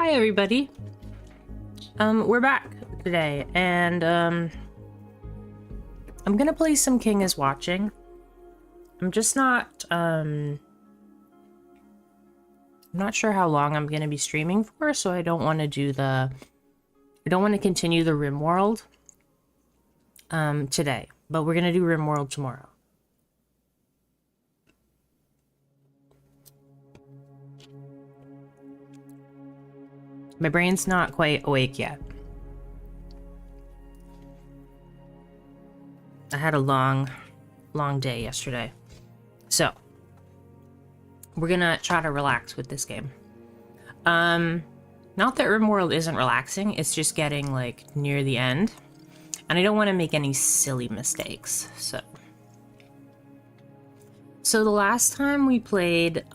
Hi everybody. We're back today, and I'm gonna play some King is Watching. I'm just not not sure how long I'm gonna be streaming for, so I don't want to continue the RimWorld today, but we're gonna do RimWorld tomorrow. My brain's not quite awake yet. I had a long day yesterday. So, we're gonna try to relax with this game. Not that RimWorld isn't relaxing, it's just getting, like, near the end. And I don't want to make any silly mistakes, so... So the last time we played,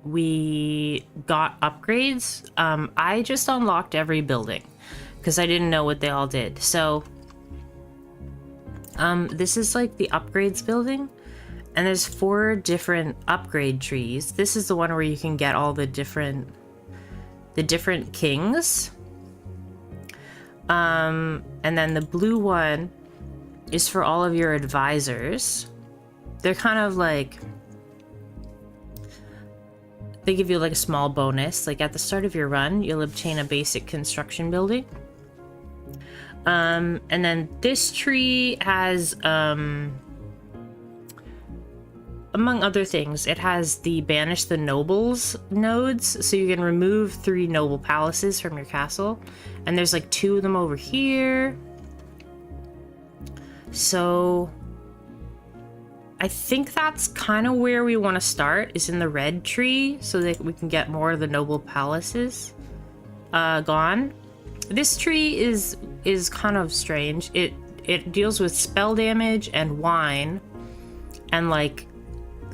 we got upgrades. I just unlocked every building because I didn't know what they all did. So this is like the upgrades building, and there's 4 different upgrade trees. This is the one where you can get all the different kings. And then the blue one is for all of your advisors. They're kind of like, they give you like a small bonus. Like at the start of your run, you'll obtain a basic construction building. And then this tree has, among other things, it has the Banish the Nobles nodes. So you can remove 3 noble palaces from your castle. And there's like 2 of them over here. So... I think that's kind of where we want to start, is in the red tree, so that we can get more of the noble palaces gone. This tree is kind of strange. It deals with spell damage and wine and like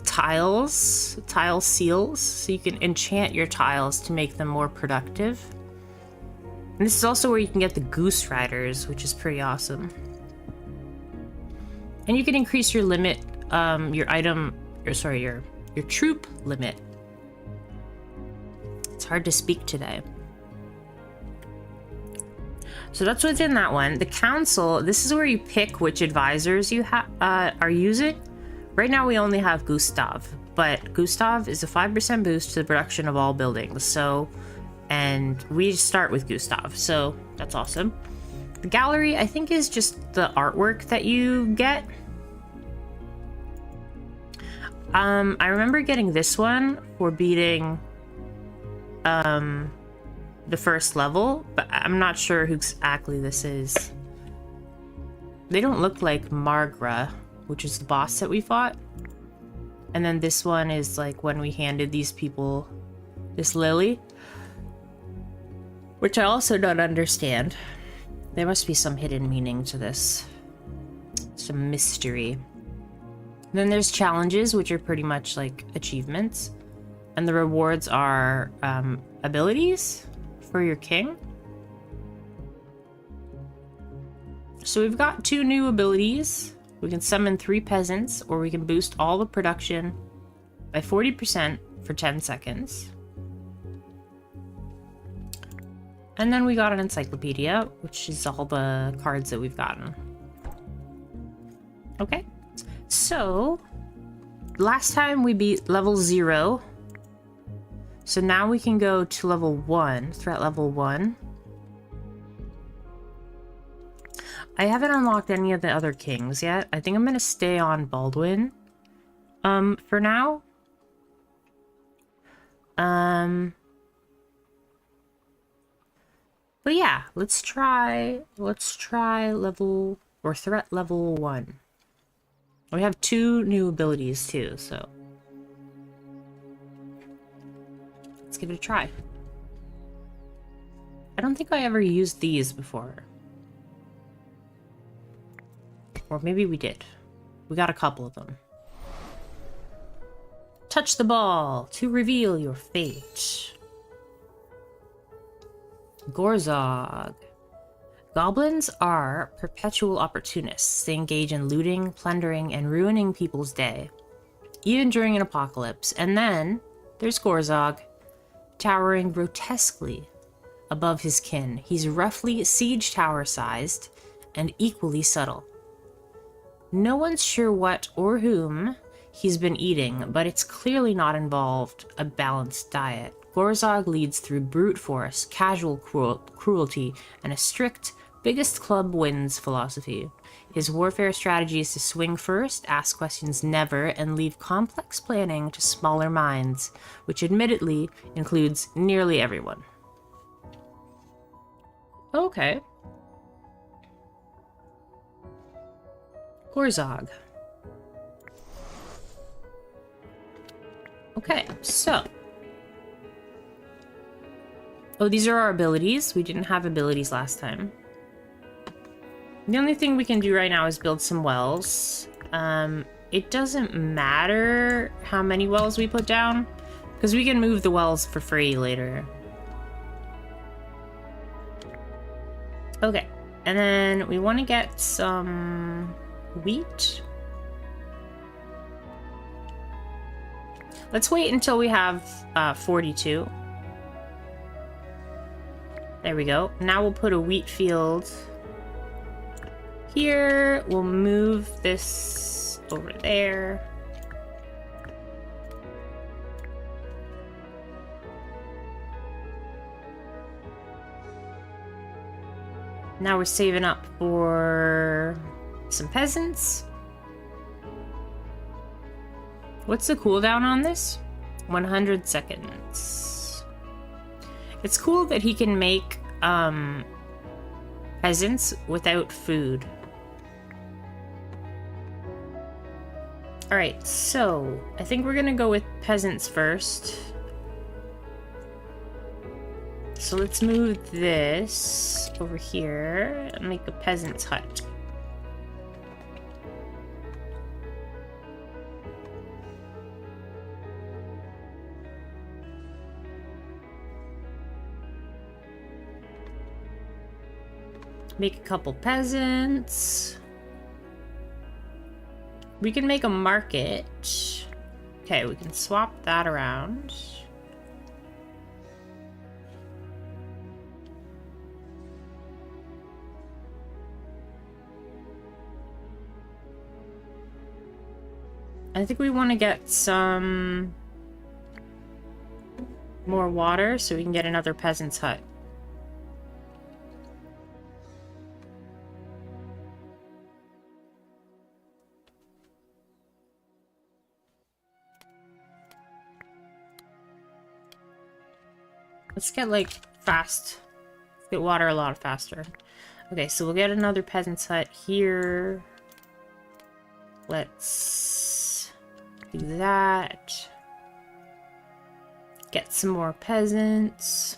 tile seals, so you can enchant your tiles to make them more productive. And this is also where you can get the Goose Riders, which is pretty awesome. And you can increase your limit, your troop limit. It's hard to speak today. So that's what's in that one. The council, this is where you pick which advisors you are using. Right now we only have Gustav, but Gustav is a 5% boost to the production of all buildings. So, and we start with Gustav, so that's awesome. The gallery, I think, is just the artwork that you get. I remember getting this one for beating the first level, but I'm not sure who exactly this is. They don't look like Margra, which is the boss that we fought. And then this one is like when we handed these people this lily, which I also don't understand. There must be some hidden meaning to this, some mystery. Then there's challenges, which are pretty much like achievements. And the rewards are abilities for your king. So we've got 2 new abilities. We can summon 3 peasants, or we can boost all the production by 40% for 10 seconds. And then we got an encyclopedia, which is all the cards that we've gotten. Okay. So, last time we beat level 0. So now we can go to level 1, threat level 1. I haven't unlocked any of the other kings yet. I think I'm going to stay on Baldwin for now. But yeah, let's try level, or threat level 1. We have 2 new abilities too, so let's give it a try. I don't think I ever used these before. Or maybe we did. We got a couple of them. Touch the ball to reveal your fate. Gorzog. Goblins are perpetual opportunists. They engage in looting, plundering, and ruining people's day, even during an apocalypse. And then there's Gorzog, towering grotesquely above his kin. He's roughly siege tower sized and equally subtle. No one's sure what or whom he's been eating, but it's clearly not involved a balanced diet. Gorzog leads through brute force, casual cruelty, and a strict biggest club wins philosophy. His warfare strategy is to swing first, ask questions never, and leave complex planning to smaller minds, which admittedly includes nearly everyone. Okay. Gorzog. Okay, so. Oh, these are our abilities. We didn't have abilities last time. The only thing we can do right now is build some wells. It doesn't matter how many wells we put down, because we can move the wells for free later. Okay, and then we want to get some wheat. Let's wait until we have 42. There we go. Now we'll put a wheat field here. We'll move this over there. Now we're saving up for some peasants. What's the cooldown on this? 100 seconds. It's cool that he can make peasants without food. Alright, so I think we're gonna go with peasants first. So let's move this over here and make a peasant's hut. Make a couple peasants. We can make a market. Okay, we can swap that around. I think we want to get some more water so we can get another peasant's hut. Let's get, like, fast. Let's get water a lot faster. Okay, so we'll get another peasant's hut here. Let's do that. Get some more peasants.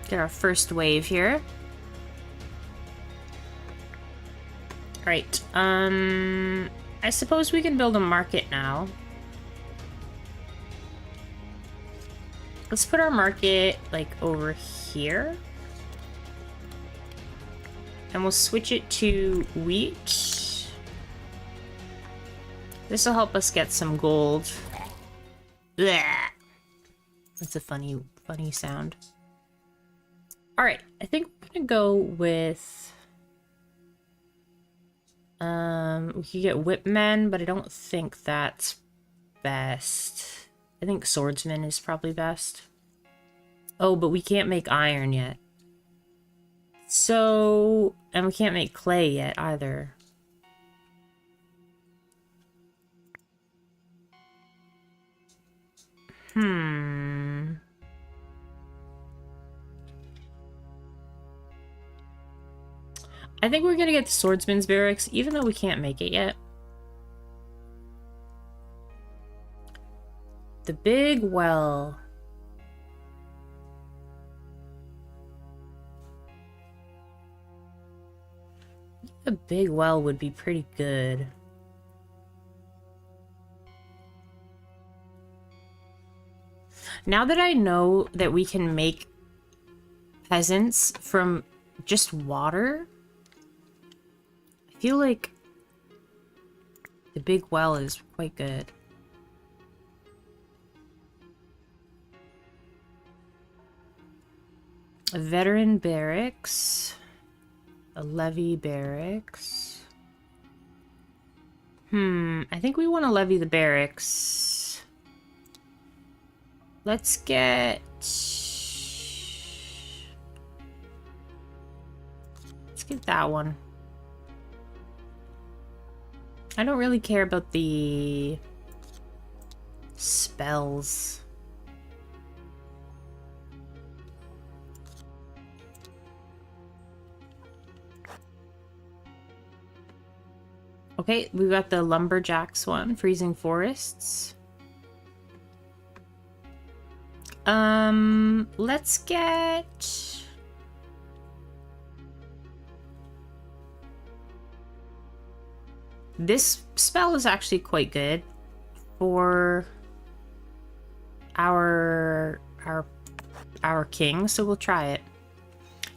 Get our first wave here. Alright, I suppose we can build a market now. Let's put our market, like, over here. And we'll switch it to wheat. This will help us get some gold. Blech. That's a funny sound. Alright, I think we're gonna go with... we could get whipmen, but I don't think that's best. I think swordsman is probably best. Oh, but we can't make iron yet. So, and we can't make clay yet either. I think we're gonna get the swordsman's barracks, even though we can't make it yet. The big well. A big well would be pretty good. Now that I know that we can make peasants from just water, I feel like the big well is quite good. A veteran barracks. A levy barracks. I think we want to levy the barracks. Let's get... Let's get that one. I don't really care about the spells. Okay, we've got the lumberjacks one, freezing forests. Let's get... This spell is actually quite good for our king, so we'll try it.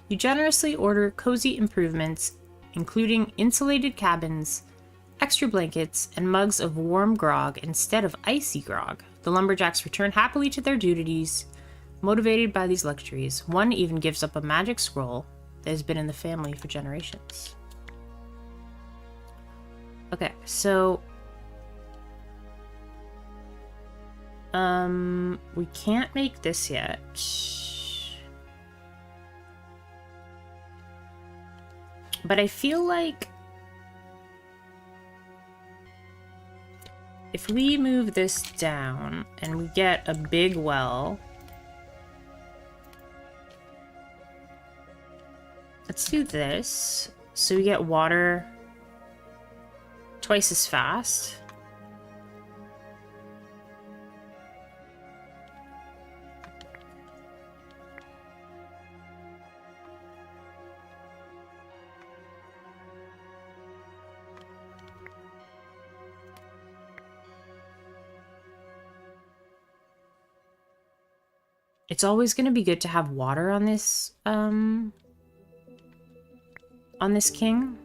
You generously order cozy improvements, including insulated cabins, extra blankets, and mugs of warm grog instead of icy grog. The lumberjacks return happily to their duties, motivated by these luxuries. One even gives up a magic scroll that has been in the family for generations. Okay, so... we can't make this yet. But I feel like... if we move this down and we get a big well... Let's do this. So we get water twice as fast. It's always going to be good to have water on this king.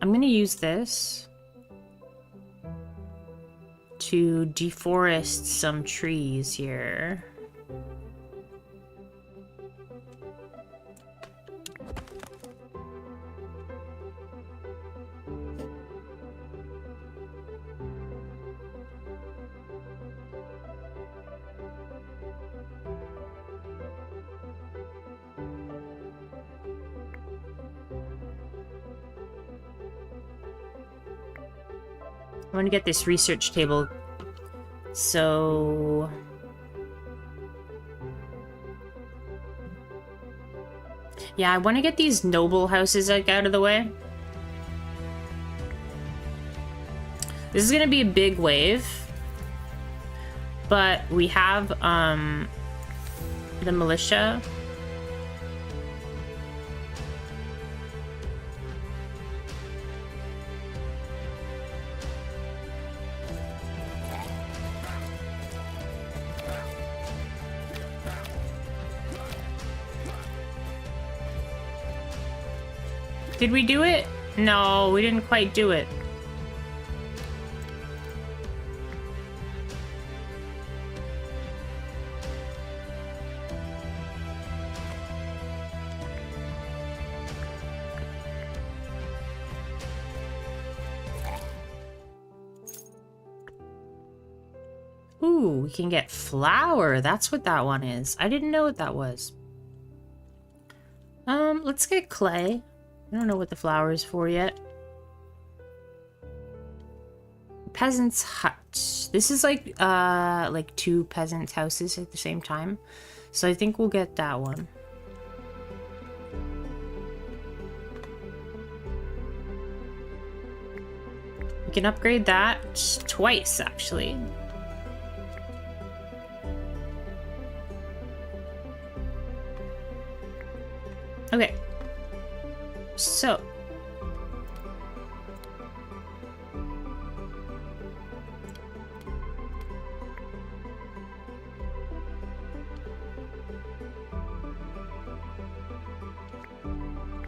I'm going to use this to deforest some trees here. I want to get this research table. So... yeah, I want to get these noble houses like out of the way. This is going to be a big wave. But we have the militia. Did we do it? No, we didn't quite do it. Ooh, we can get flour. That's what that one is. I didn't know what that was. Let's get clay. I don't know what the flour is for yet. Peasant's hut. This is like two peasant houses at the same time. So I think we'll get that one. We can upgrade that twice, actually. Okay. So.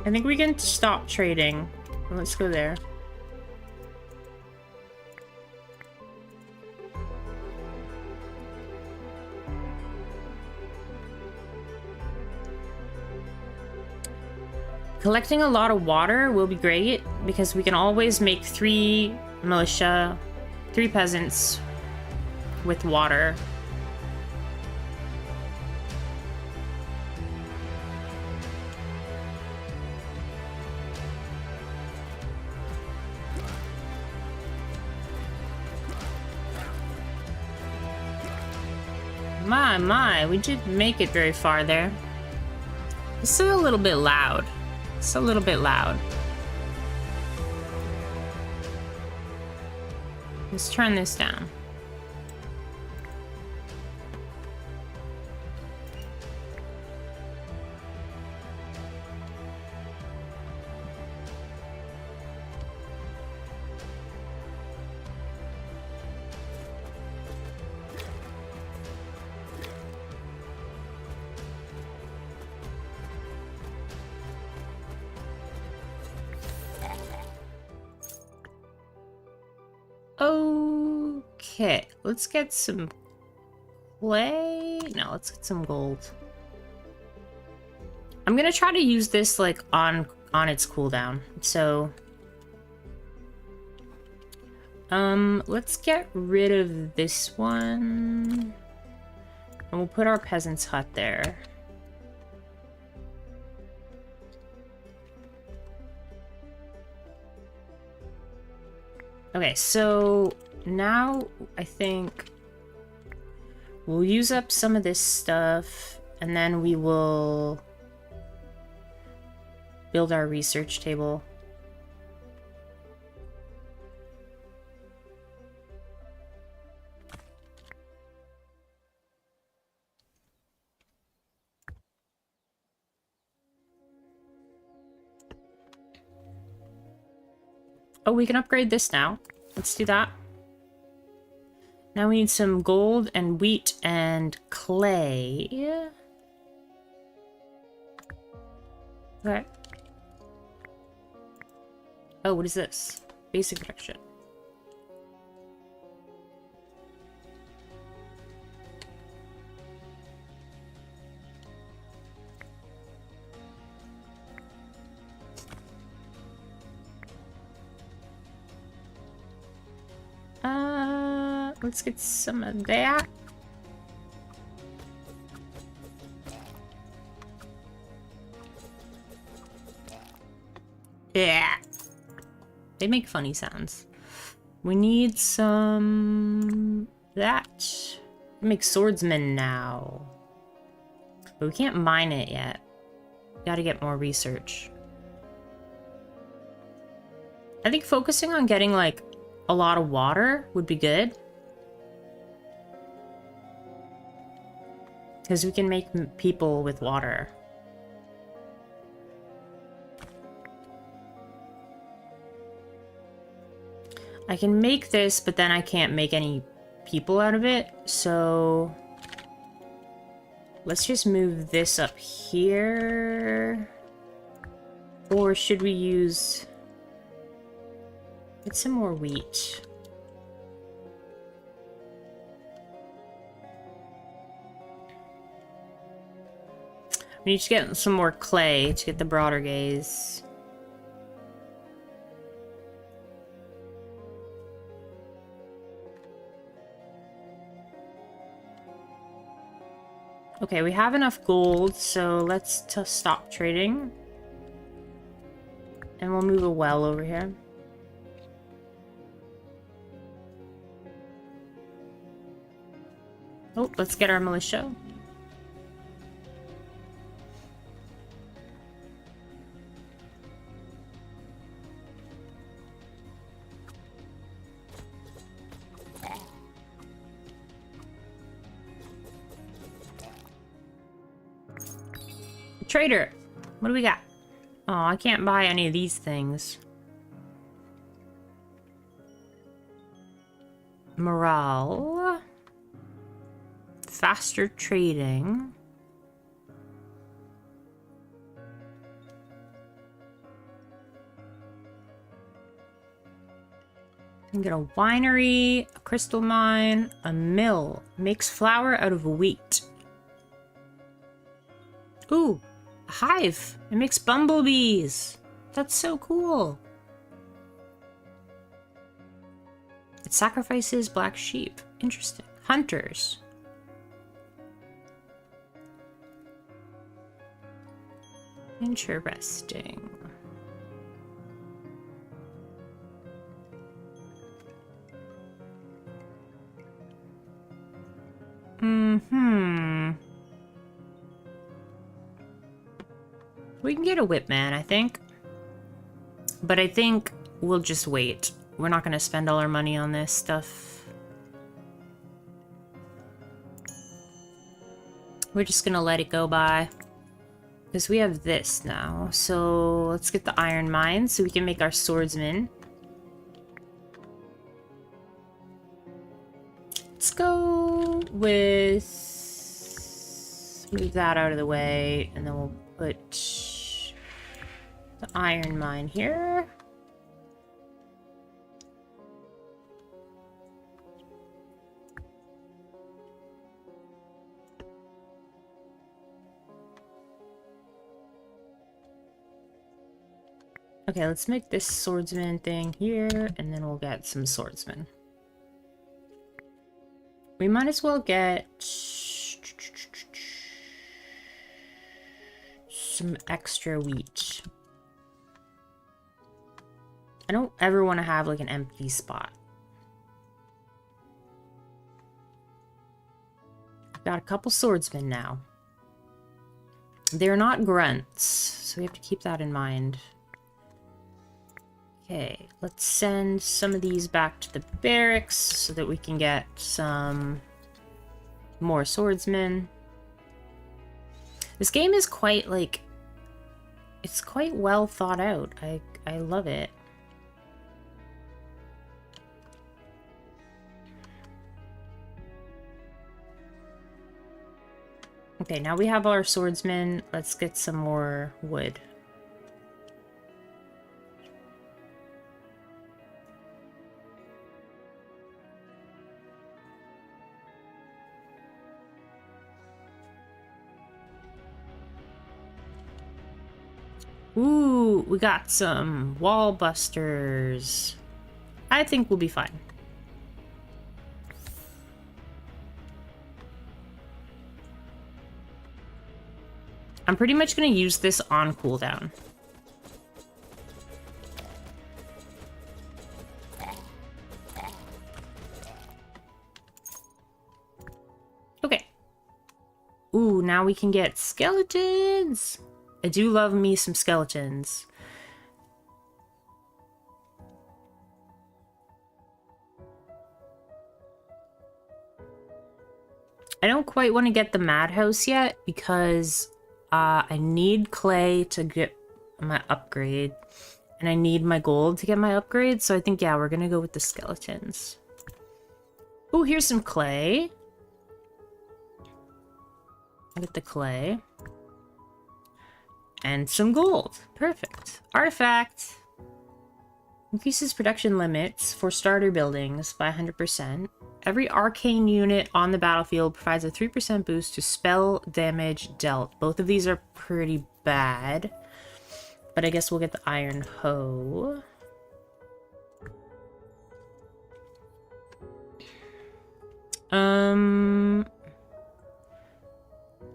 I think we can stop trading. Let's go there. Collecting a lot of water will be great because we can always make 3 militia, 3 peasants with water. My, we did make it very far there. It's still a little bit loud. It's a little bit loud. Let's turn this down. Okay, let's get some clay. No, let's get some gold. I'm gonna try to use this like on its cooldown. So, let's get rid of this one, and we'll put our peasant's hut there. Okay, so now I think we'll use up some of this stuff, and then we will build our research table. Oh, we can upgrade this now. Let's do that. Now we need some gold and wheat and clay. Okay. Oh, what is this? Basic protection. Let's get some of that. Yeah. They make funny sounds. We need some that. Make swordsmen now. But we can't mine it yet. Gotta get more research. I think focusing on getting like a lot of water would be good. Because we can make people with water. I can make this, but then I can't make any people out of it. So let's just move this up here. Or should we use... Get some more wheat. We need to get some more clay to get the broader gaze. Okay, we have enough gold, so let's stop trading. And we'll move a well over here. Oh, let's get our militia. Trader, what do we got? Oh, I can't buy any of these things. Morale. Faster trading. can get a winery, a crystal mine, a mill. Makes flour out of wheat. Ooh, a hive. It makes bumblebees. That's so cool. It sacrifices black sheep. Interesting. Hunters. Interesting. We can get a whipman, I think. But I think we'll just wait. We're not going to spend all our money on this stuff. We're just going to let it go by. Because we have this now. So let's get the iron mine so we can make our swordsman. Let's go with... move that out of the way. And then we'll put the iron mine here. Okay, let's make this swordsman thing here, and then we'll get some swordsmen. We might as well get some extra wheat. I don't ever want to have like an empty spot. Got a couple swordsmen now. They're not grunts, so we have to keep that in mind. Okay, let's send some of these back to the barracks so that we can get some more swordsmen. This game is quite, like, it's quite well thought out. I love it. Okay, now we have our swordsmen. Let's get some more wood. Ooh, we got some wall busters. I think we'll be fine. I'm pretty much going to use this on cooldown. Okay. Ooh, now we can get skeletons. I do love me some skeletons. I don't quite want to get the madhouse yet because I need clay to get my upgrade. And I need my gold to get my upgrade. So I think, yeah, we're going to go with the skeletons. Ooh, here's some clay. I'll get the clay. And some gold. Perfect. Artifact. Increases production limits for starter buildings by 100%. Every arcane unit on the battlefield provides a 3% boost to spell damage dealt. Both of these are pretty bad. But I guess we'll get the iron hoe.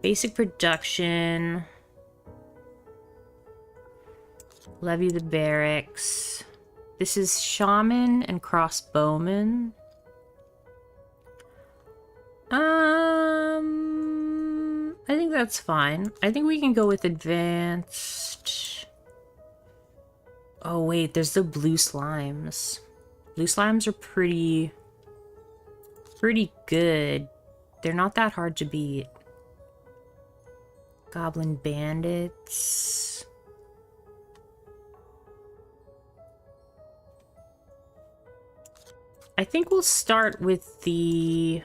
Basic production. Levy the barracks. This is shaman and crossbowman. I think that's fine. I think we can go with advanced. Oh wait, there's the blue slimes. Blue slimes are pretty good. They're not that hard to beat. Goblin bandits. I think we'll start with the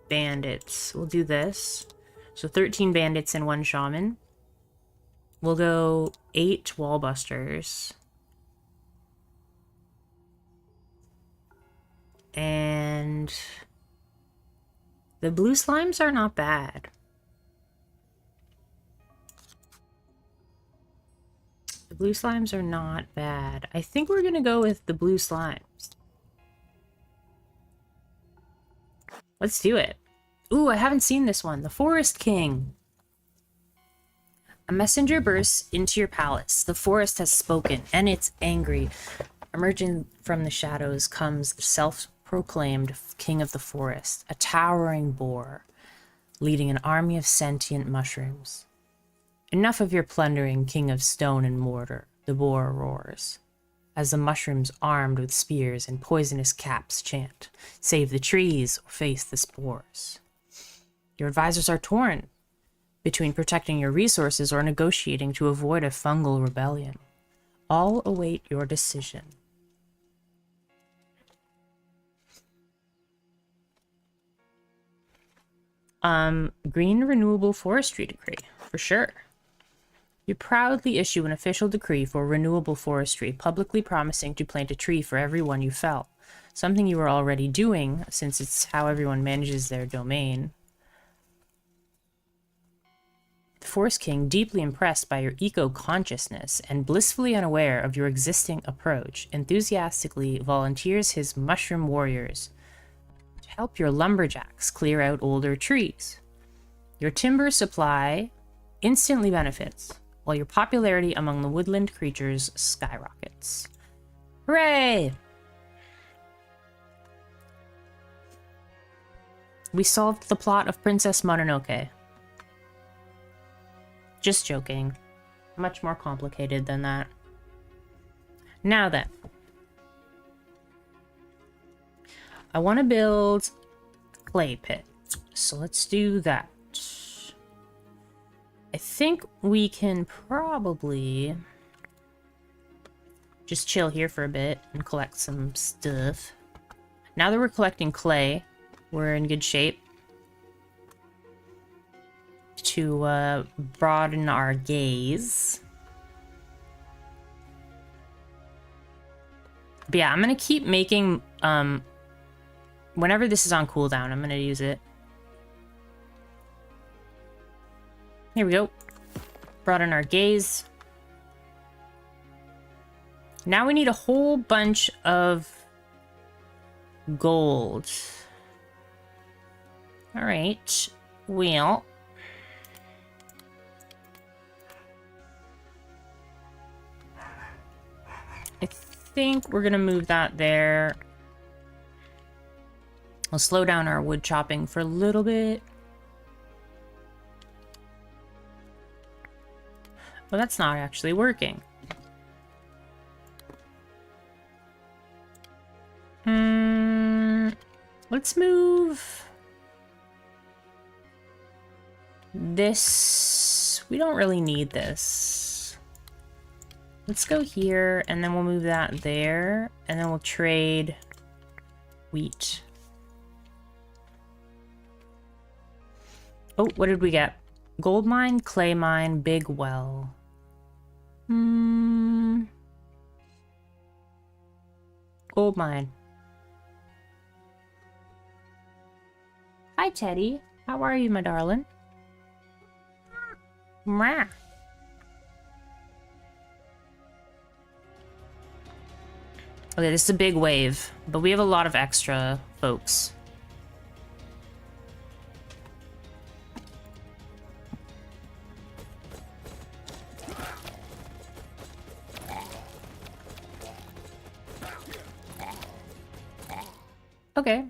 bandits. We'll do this. So 13 bandits and 1 shaman. We'll go 8 wallbusters. And the blue slimes are not bad. The blue slimes are not bad. I think we're gonna go with the blue slimes. Let's do it. Ooh, I haven't seen this one. The Forest King. A messenger bursts into your palace. The forest has spoken, and it's angry. Emerging from the shadows comes the self-proclaimed king of the forest, a towering boar, leading an army of sentient mushrooms. Enough of your plundering, king of stone and mortar, the boar roars, as the mushrooms armed with spears and poisonous caps chant, save the trees or face the spores. Your advisors are torn between protecting your resources or negotiating to avoid a fungal rebellion. All await your decision. Green Renewable Forestry Decree, for sure. You proudly issue an official decree for renewable forestry, publicly promising to plant a tree for every one you fell. Something you were already doing, since it's how everyone manages their domain. The Forest King, deeply impressed by your eco-consciousness and blissfully unaware of your existing approach, enthusiastically volunteers his mushroom warriors to help your lumberjacks clear out older trees. Your timber supply instantly benefits, while your popularity among the woodland creatures skyrockets. Hooray! We solved the plot of Princess Mononoke. Just joking. Much more complicated than that. Now then. I want to build a clay pit. So let's do that. I think we can probably just chill here for a bit and collect some stuff. Now that we're collecting clay, we're in good shape to broaden our gaze. But yeah, I'm gonna keep making, whenever this is on cooldown, I'm gonna use it. Here we go. Broaden our gaze. Now we need a whole bunch of gold. All right. Well, I think we're gonna move that there. We'll slow down our wood chopping for a little bit. Well, that's not actually working. Let's move this. We don't really need this. Let's go here, and then we'll move that there, and then we'll trade wheat. Oh, what did we get? Gold mine, clay mine, big well. Gold mine. Hi, Teddy. How are you, my darling? Mwah. Okay, this is a big wave, but we have a lot of extra folks. Okay,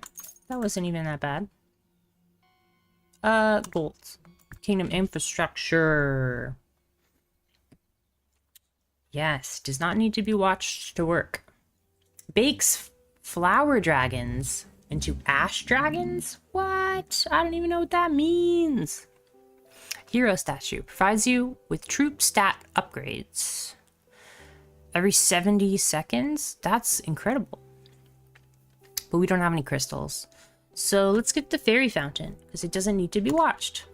that wasn't even that bad. Gold. Kingdom infrastructure. Yes, does not need to be watched to work. Bakes flower dragons into ash dragons? What? I don't even know what that means. Hero statue provides you with troop stat upgrades. Every 70 seconds? That's incredible. But we don't have any crystals. So let's get the fairy fountain, because it doesn't need to be watched.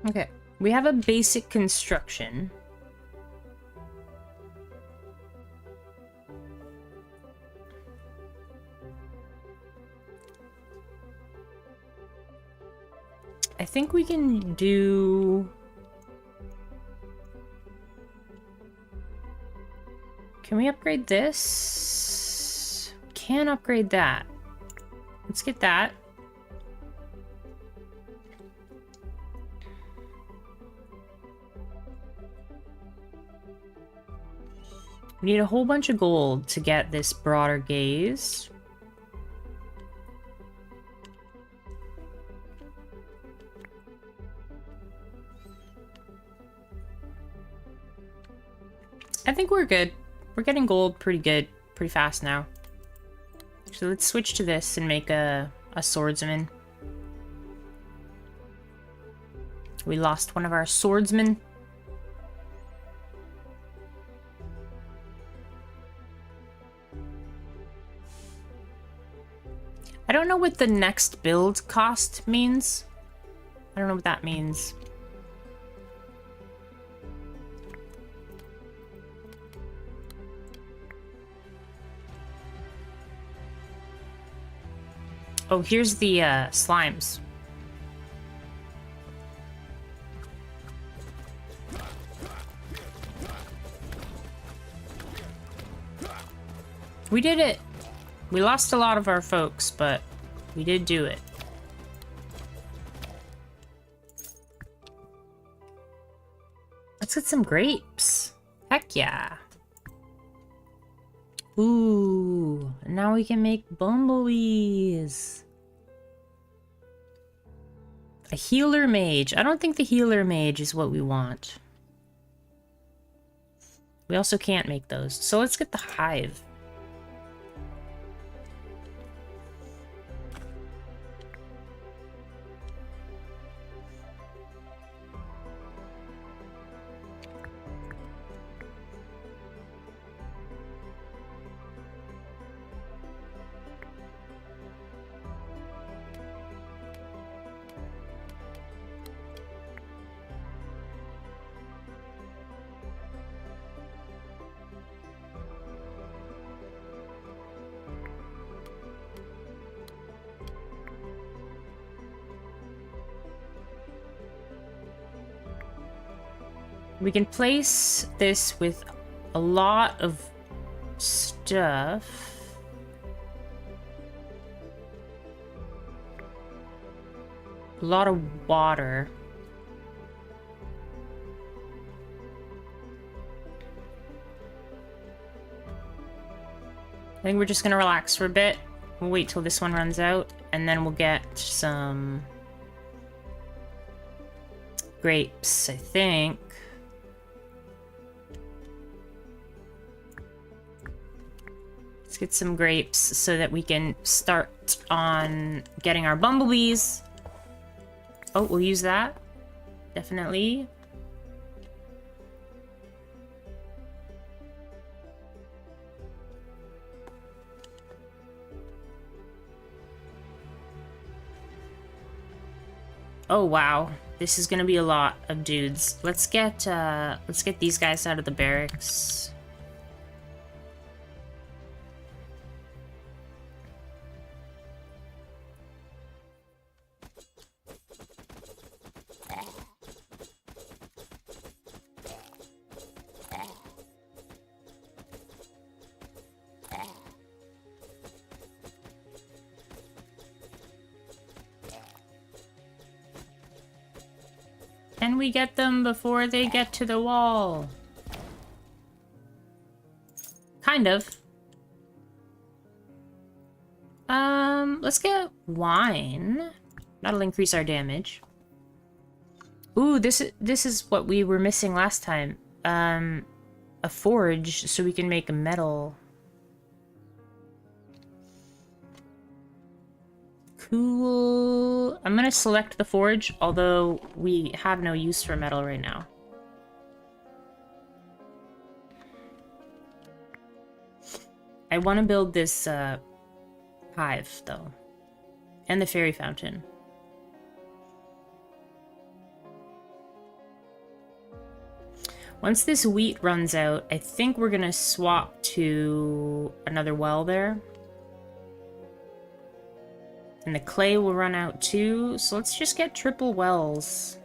Okay, we have a basic construction. I think we can do... Can we upgrade this? Can upgrade that. Let's get that. We need a whole bunch of gold to get this broader gaze. I think we're good. We're getting gold pretty good, pretty fast now. So let's switch to this and make a swordsman. We lost one of our swordsmen. I don't know what the next build cost means. I don't know what that means. Oh, here's the slimes. We did it. We lost a lot of our folks, but we did do it. Let's get some grapes. Heck yeah. Ooh, now we can make bumblebees. A healer mage. I don't think the healer mage is what we want. We also can't make those. So let's get the hive. We can place this with a lot of stuff. A lot of water. I think we're just gonna relax for a bit. We'll wait till this one runs out, and then we'll get some grapes, I think. Let's get some grapes so that we can start on getting our bumblebees. Oh, we'll use that. Definitely. Oh wow, this is gonna be a lot of dudes. Let's get these guys out of the barracks. Can we get them before they get to the wall? Kind of. Let's get wine. That'll increase our damage. Ooh, this is what we were missing last time. A forge, so we can make a metal. Cool. I'm gonna select the forge, although we have no use for metal right now. I want to build this hive, though. And the fairy fountain. Once this wheat runs out, I think we're gonna swap to another well there. And the clay will run out too, so let's just get triple wells.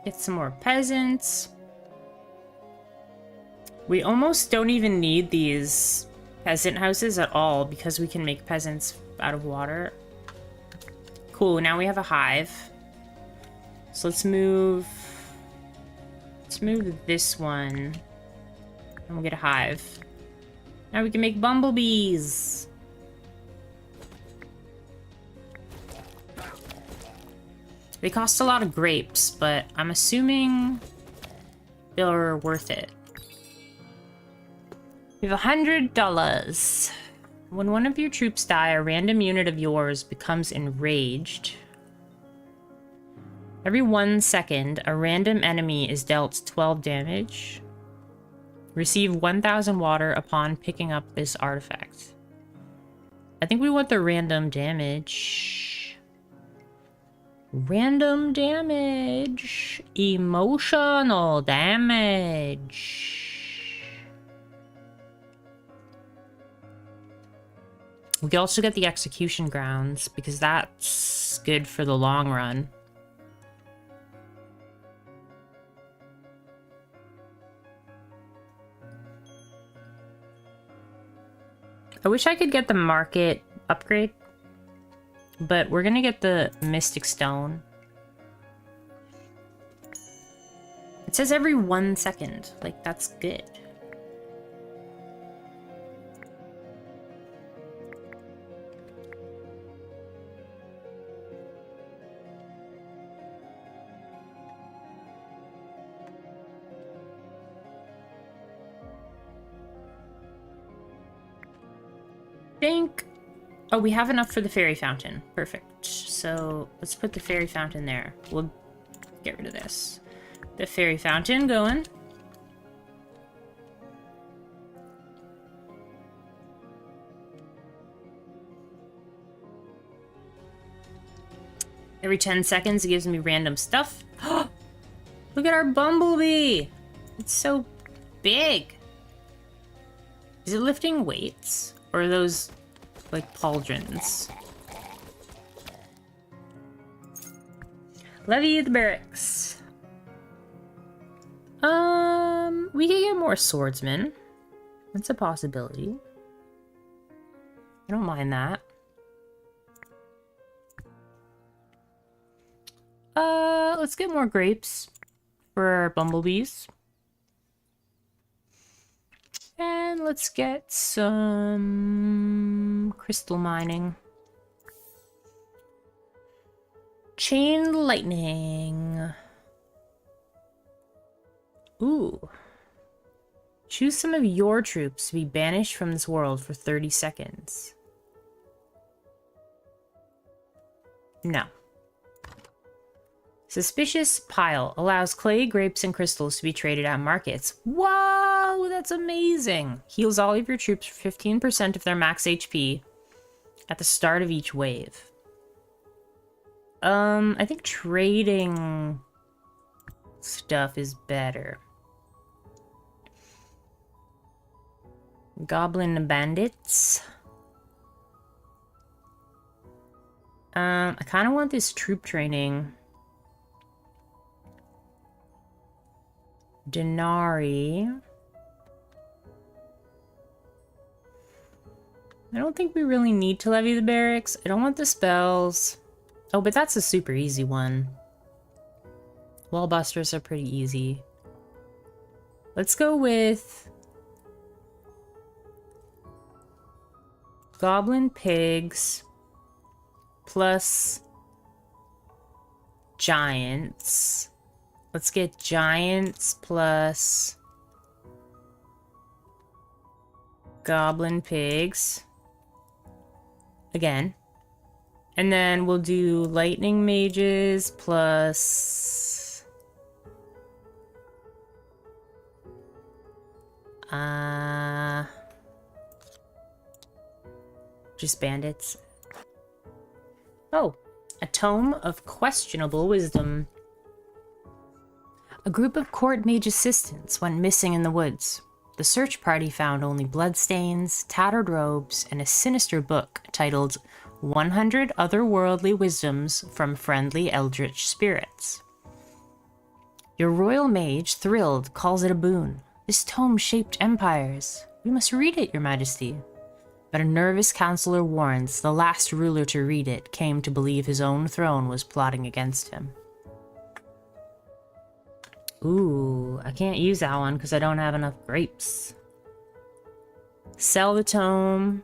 Get some more peasants. We almost don't even need these peasant houses at all because we can make peasants out of water. Cool, now we have a hive. So let's move this one. And we'll get a hive. Now we can make bumblebees. They cost a lot of grapes, but I'm assuming they're worth it. We have $100. When one of your troops die, a random unit of yours becomes enraged. Every 1 second, a random enemy is dealt 12 damage. Receive 1,000 water upon picking up this artifact. I think we want the random damage. Random damage. Emotional damage. We can also get the execution grounds because that's good for the long run. I wish I could get the market upgrade. But we're gonna get the Mystic Stone. It says every 1 second. Like, that's good. Think. Oh, we have enough for the fairy fountain. Perfect. So let's put the fairy fountain there. We'll get rid of this. The fairy fountain going. Every 10 seconds, it gives me random stuff. Look at our bumblebee! It's so big. Is it lifting weights? Or are those like pauldrons? Levy the barracks. We can get more swordsmen. That's a possibility. I don't mind that. Let's get more grapes for our bumblebees. And let's get some crystal mining. Chain lightning. Ooh. Choose some of your troops to be banished from this world for 30 seconds. No. Suspicious pile allows clay, grapes, and crystals to be traded at markets. Whoa, that's amazing. Heals all of your troops for 15% of their max HP at the start of each wave. I think trading stuff is better. Goblin bandits. I kind of want this troop training. Denarii. I don't think we really need to levy the barracks. I don't want the spells. Oh, but that's a super easy one. Wallbusters are pretty easy. Let's go with Goblin Pigs plus Giants. Let's get Giants plus Goblin pigs. Again. And then we'll do lightning mages plus... just bandits. Oh, a tome of questionable wisdom. A group of court mage assistants went missing in the woods. The search party found only bloodstains, tattered robes, and a sinister book titled 100 Otherworldly Wisdoms from Friendly Eldritch Spirits. Your royal mage, thrilled, calls it a boon. This tome shaped empires. We must read it, your majesty. But a nervous counselor warns the last ruler to read it came to believe his own throne was plotting against him. Ooh, I can't use that one because I don't have enough grapes. Sell the tome.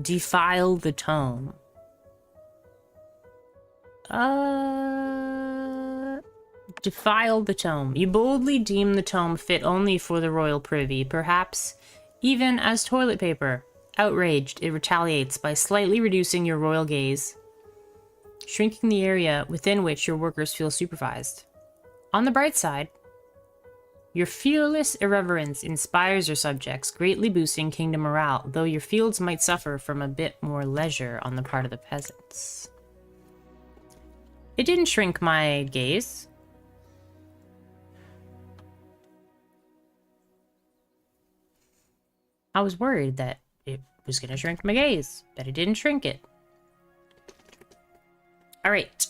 Defile the tome. Defile the tome. You boldly deem the tome fit only for the royal privy, perhaps even as toilet paper. Outraged, it retaliates by slightly reducing your royal gaze, shrinking the area within which your workers feel supervised. On the bright side, your fearless irreverence inspires your subjects, greatly boosting kingdom morale, though your fields might suffer from a bit more leisure on the part of the peasants. It didn't shrink my gaze. I was worried that it was going to shrink my gaze, but it didn't shrink it. All right.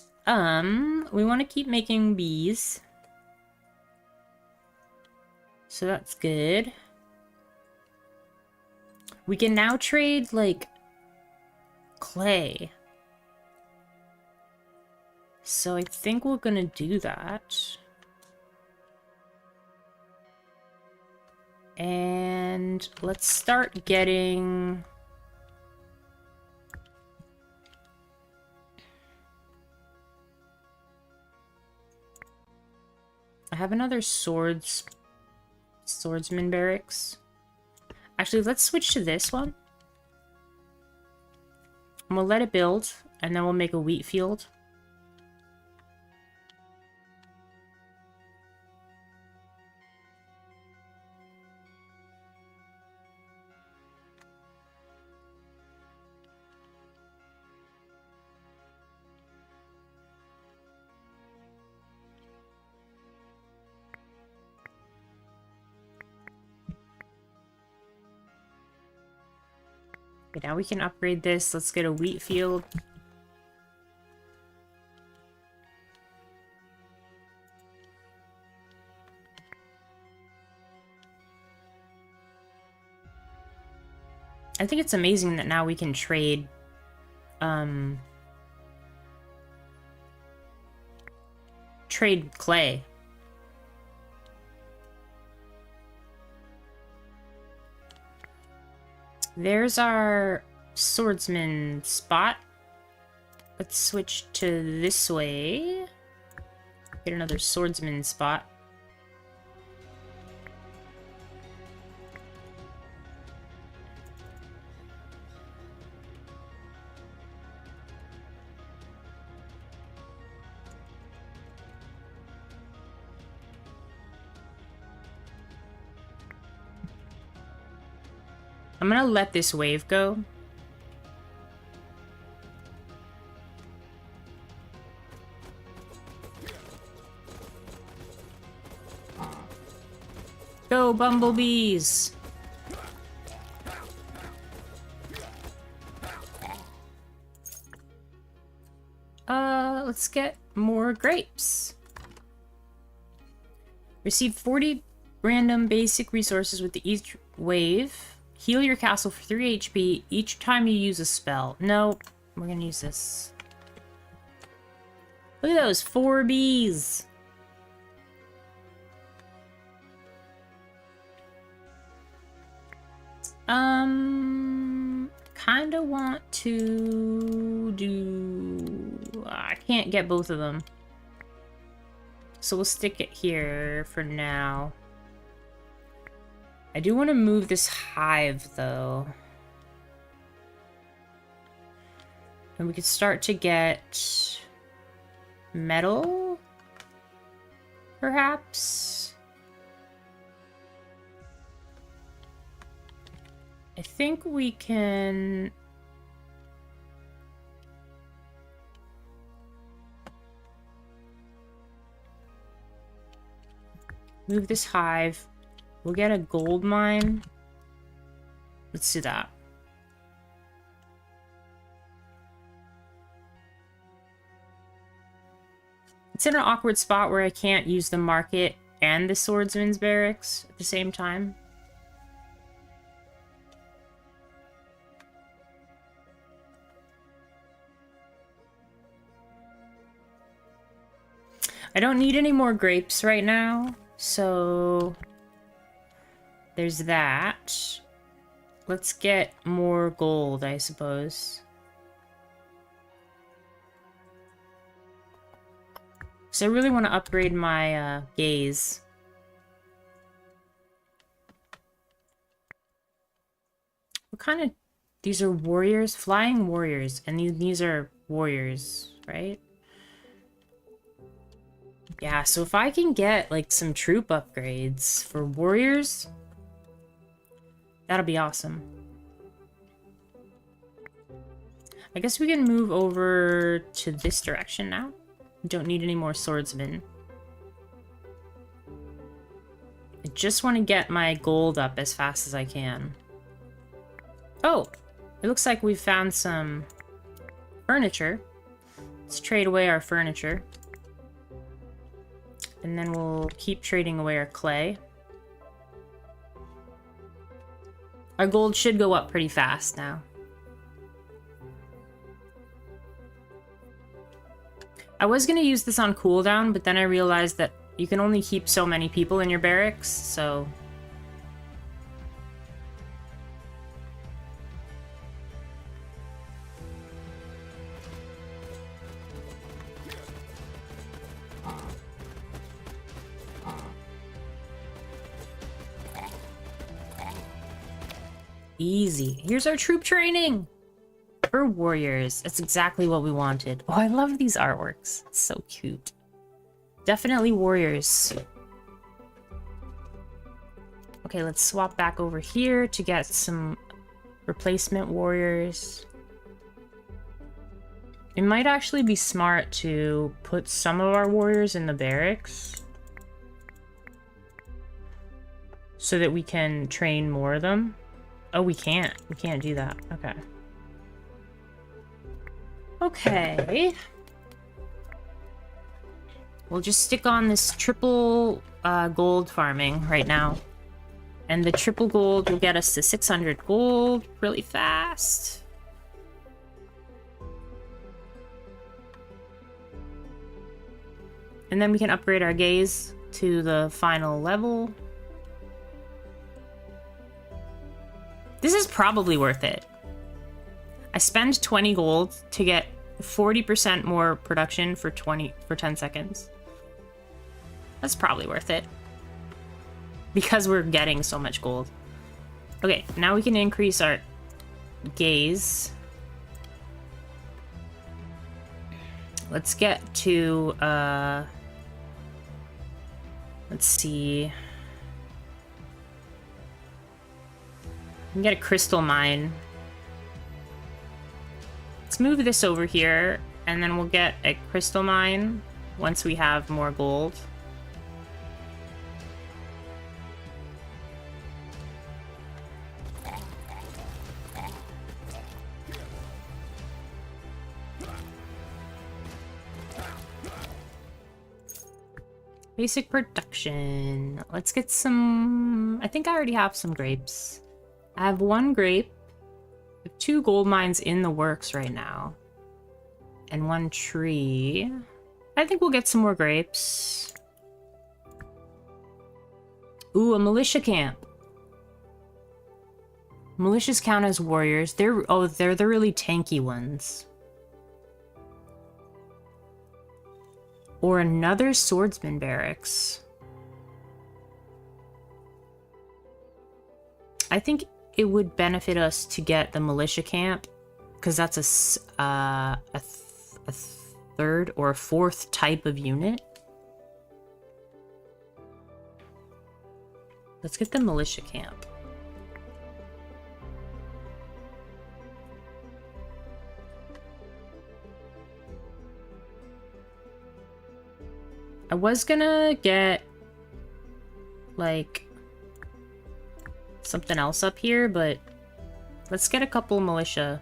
We want to keep making bees. So that's good. We can now trade, like, clay. So I think we're gonna do that. And let's start getting... I have another swordsman barracks. Actually, let's switch to this one. And we'll let it build, and then we'll make a wheat field. Okay, now we can upgrade this. Let's get a wheat field. I think it's amazing that now we can trade trade clay. There's our swordsman spot. Let's switch to this way. Get another swordsman spot. I'm gonna let this wave go. Go, bumblebees! Let's get more grapes. Receive 40 random basic resources with each wave. Heal your castle for 3 HP each time you use a spell. No, we're gonna use this. Look at those 4 bees. Kinda want to do... I can't get both of them. So we'll stick it here for now. I do want to move this hive, though. And we could start to get metal, perhaps. I think we can... move this hive. We'll get a gold mine. Let's do that. It's in an awkward spot where I can't use the market and the swordsman's barracks at the same time. I don't need any more grapes right now, so there's that. Let's get more gold, I suppose. So I really want to upgrade my gaze. What kind of... these are warriors? Flying warriors. And these are warriors, right? Yeah, so if I can get, like, some troop upgrades for warriors, that'll be awesome. I guess we can move over to this direction now. We don't need any more swordsmen. I just want to get my gold up as fast as I can. Oh! It looks like we found some furniture. Let's trade away our furniture. And then we'll keep trading away our clay. Our gold should go up pretty fast now. I was going to use this on cooldown, but then I realized that you can only keep so many people in your barracks, so... easy. Here's our troop training! For warriors. That's exactly what we wanted. Oh, I love these artworks. It's so cute. Definitely warriors. Okay, let's swap back over here to get some replacement warriors. It might actually be smart to put some of our warriors in the barracks so that we can train more of them. Oh, we can't. We can't do that. Okay. Okay. We'll just stick on this triple gold farming right now. And the triple gold will get us to 600 gold really fast. And then we can upgrade our gaze to the final level. This is probably worth it. I spend 20 gold to get 40% more production for 10 seconds. That's probably worth it. Because we're getting so much gold. Okay, now we can increase our gaze. Let's get to, let's see. We can get a crystal mine. Let's move this over here, and then we'll get a crystal mine once we have more gold. Basic production. Let's get some... I think I already have some grapes. I have one grape. I have 2 gold mines in the works right now. And 1 tree. I think we'll get some more grapes. Ooh, a militia camp. Militias count as warriors. They're the really tanky ones. Or another swordsman barracks. I think it would benefit us to get the militia camp, because that's a third or a fourth type of unit. Let's get the militia camp. I was gonna get, like, something else up here, but let's get a couple militia.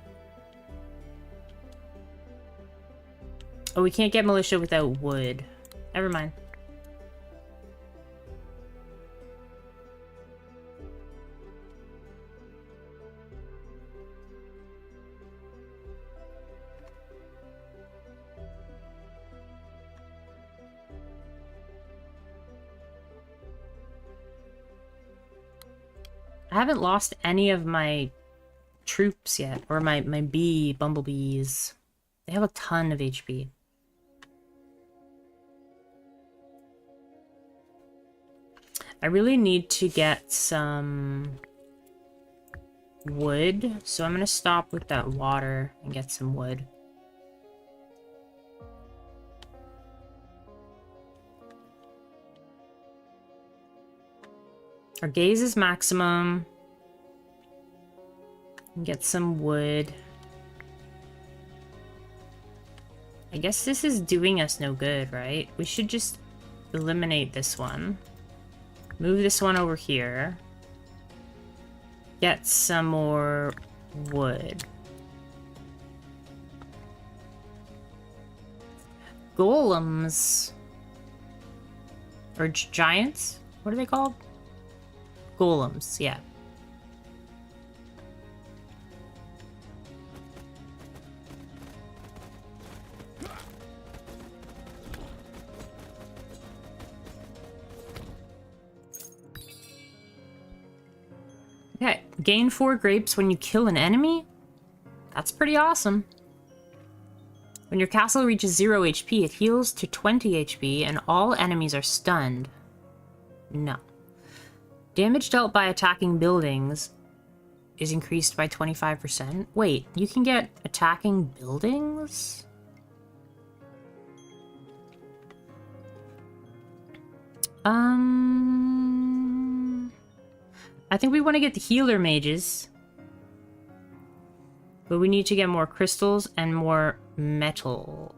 Oh, we can't get militia without wood. Never mind. I haven't lost any of my troops yet, or my bumblebees. They have a ton of HP. I really need to get some wood, so I'm gonna stop with that water and get some wood. Our gaze is maximum. Get some wood. I guess this is doing us no good, right? We should just eliminate this one. Move this one over here. Get some more wood. Golems. Or giants? What are they called? Golems, yeah. Okay, gain 4 grapes when you kill an enemy? That's pretty awesome. When your castle reaches 0 HP, it heals to 20 HP and all enemies are stunned. No. Damage dealt by attacking buildings is increased by 25%. Wait, you can get attacking buildings? I think we want to get the healer mages. But we need to get more crystals and more metal.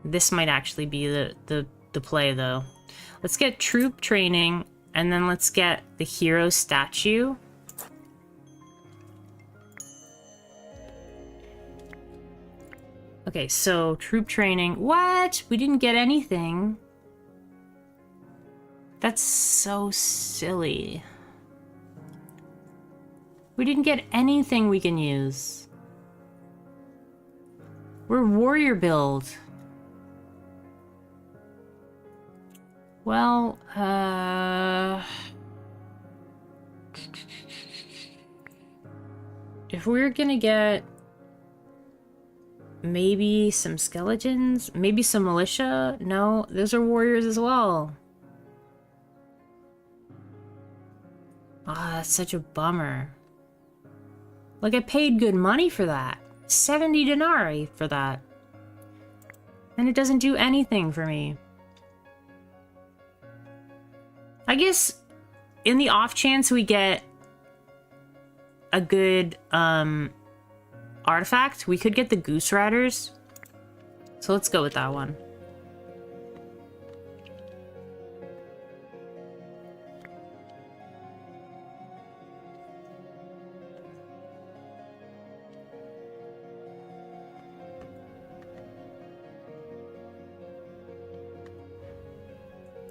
This might actually be the play, though. Let's get troop training, and then let's get the hero statue. Okay, so troop training. What? We didn't get anything. That's so silly. We didn't get anything we can use. We're warrior build. Well, if we're gonna get maybe some skeletons, maybe some militia. No, those are warriors as well. Ah, that's such a bummer. Like, I paid good money for that. 70 denarii for that. And it doesn't do anything for me. I guess in the off chance we get a good artifact, we could get the Goose Riders. So let's go with that one.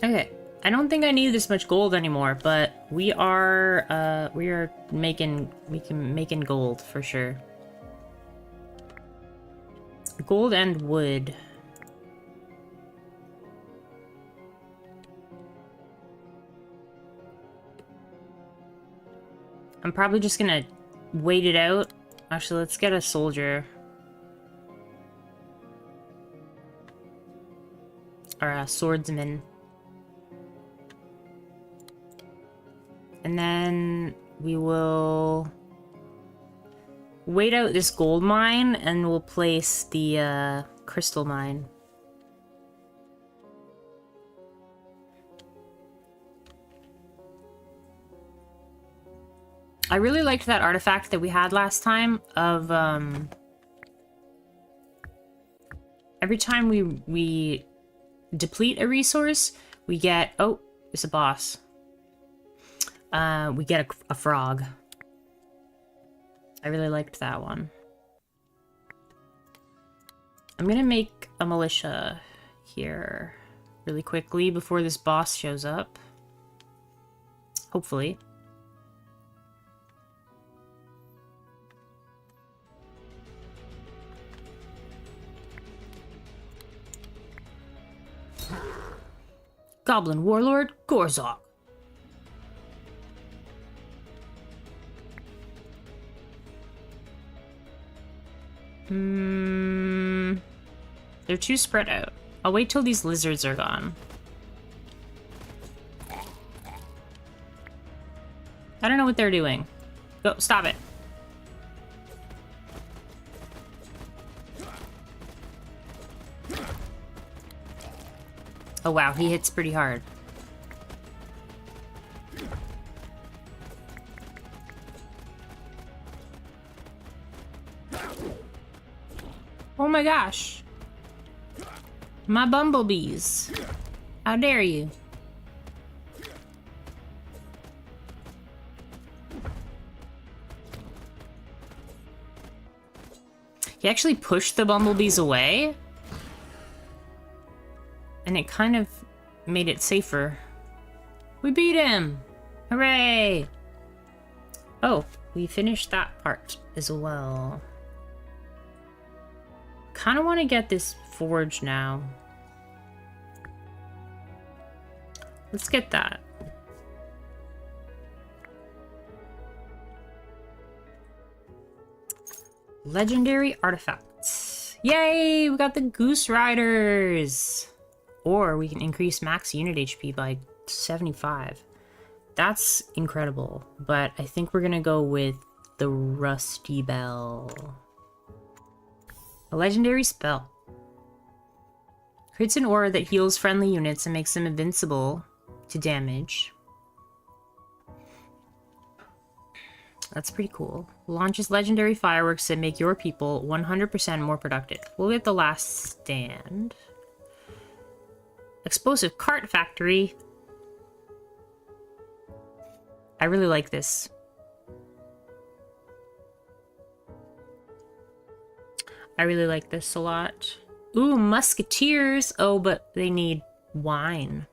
Okay, I don't think I need this much gold anymore, but we are making gold for sure. Gold and wood. I'm probably just gonna wait it out. Actually, let's get a soldier. Or a swordsman. And then we will wait out this gold mine and we'll place the crystal mine. I really liked that artifact that we had last time of every time we deplete a resource, we get, oh, it's a boss. We get a frog. I really liked that one. I'm gonna make a militia here really quickly before this boss shows up. Hopefully. Goblin Warlord Gorzok. They're too spread out. I'll wait till these lizards are gone. I don't know what they're doing. Go, stop it. Oh wow, he hits pretty hard. Oh my gosh. My bumblebees. How dare you? He actually pushed the bumblebees away. And it kind of made it safer. We beat him! Hooray! Oh, we finished that part as well. Kind of want to get this forge now. Let's get that. Legendary artifacts. Yay! We got the Goose Riders! Or we can increase max unit HP by 75. That's incredible. But I think we're gonna go with the Rusty Bell. A legendary spell. Creates an aura that heals friendly units and makes them invincible to damage. That's pretty cool. Launches legendary fireworks that make your people 100% more productive. We'll get the last stand. Explosive cart factory. I really like this. I really like this a lot. Ooh, musketeers. Oh, but they need wine.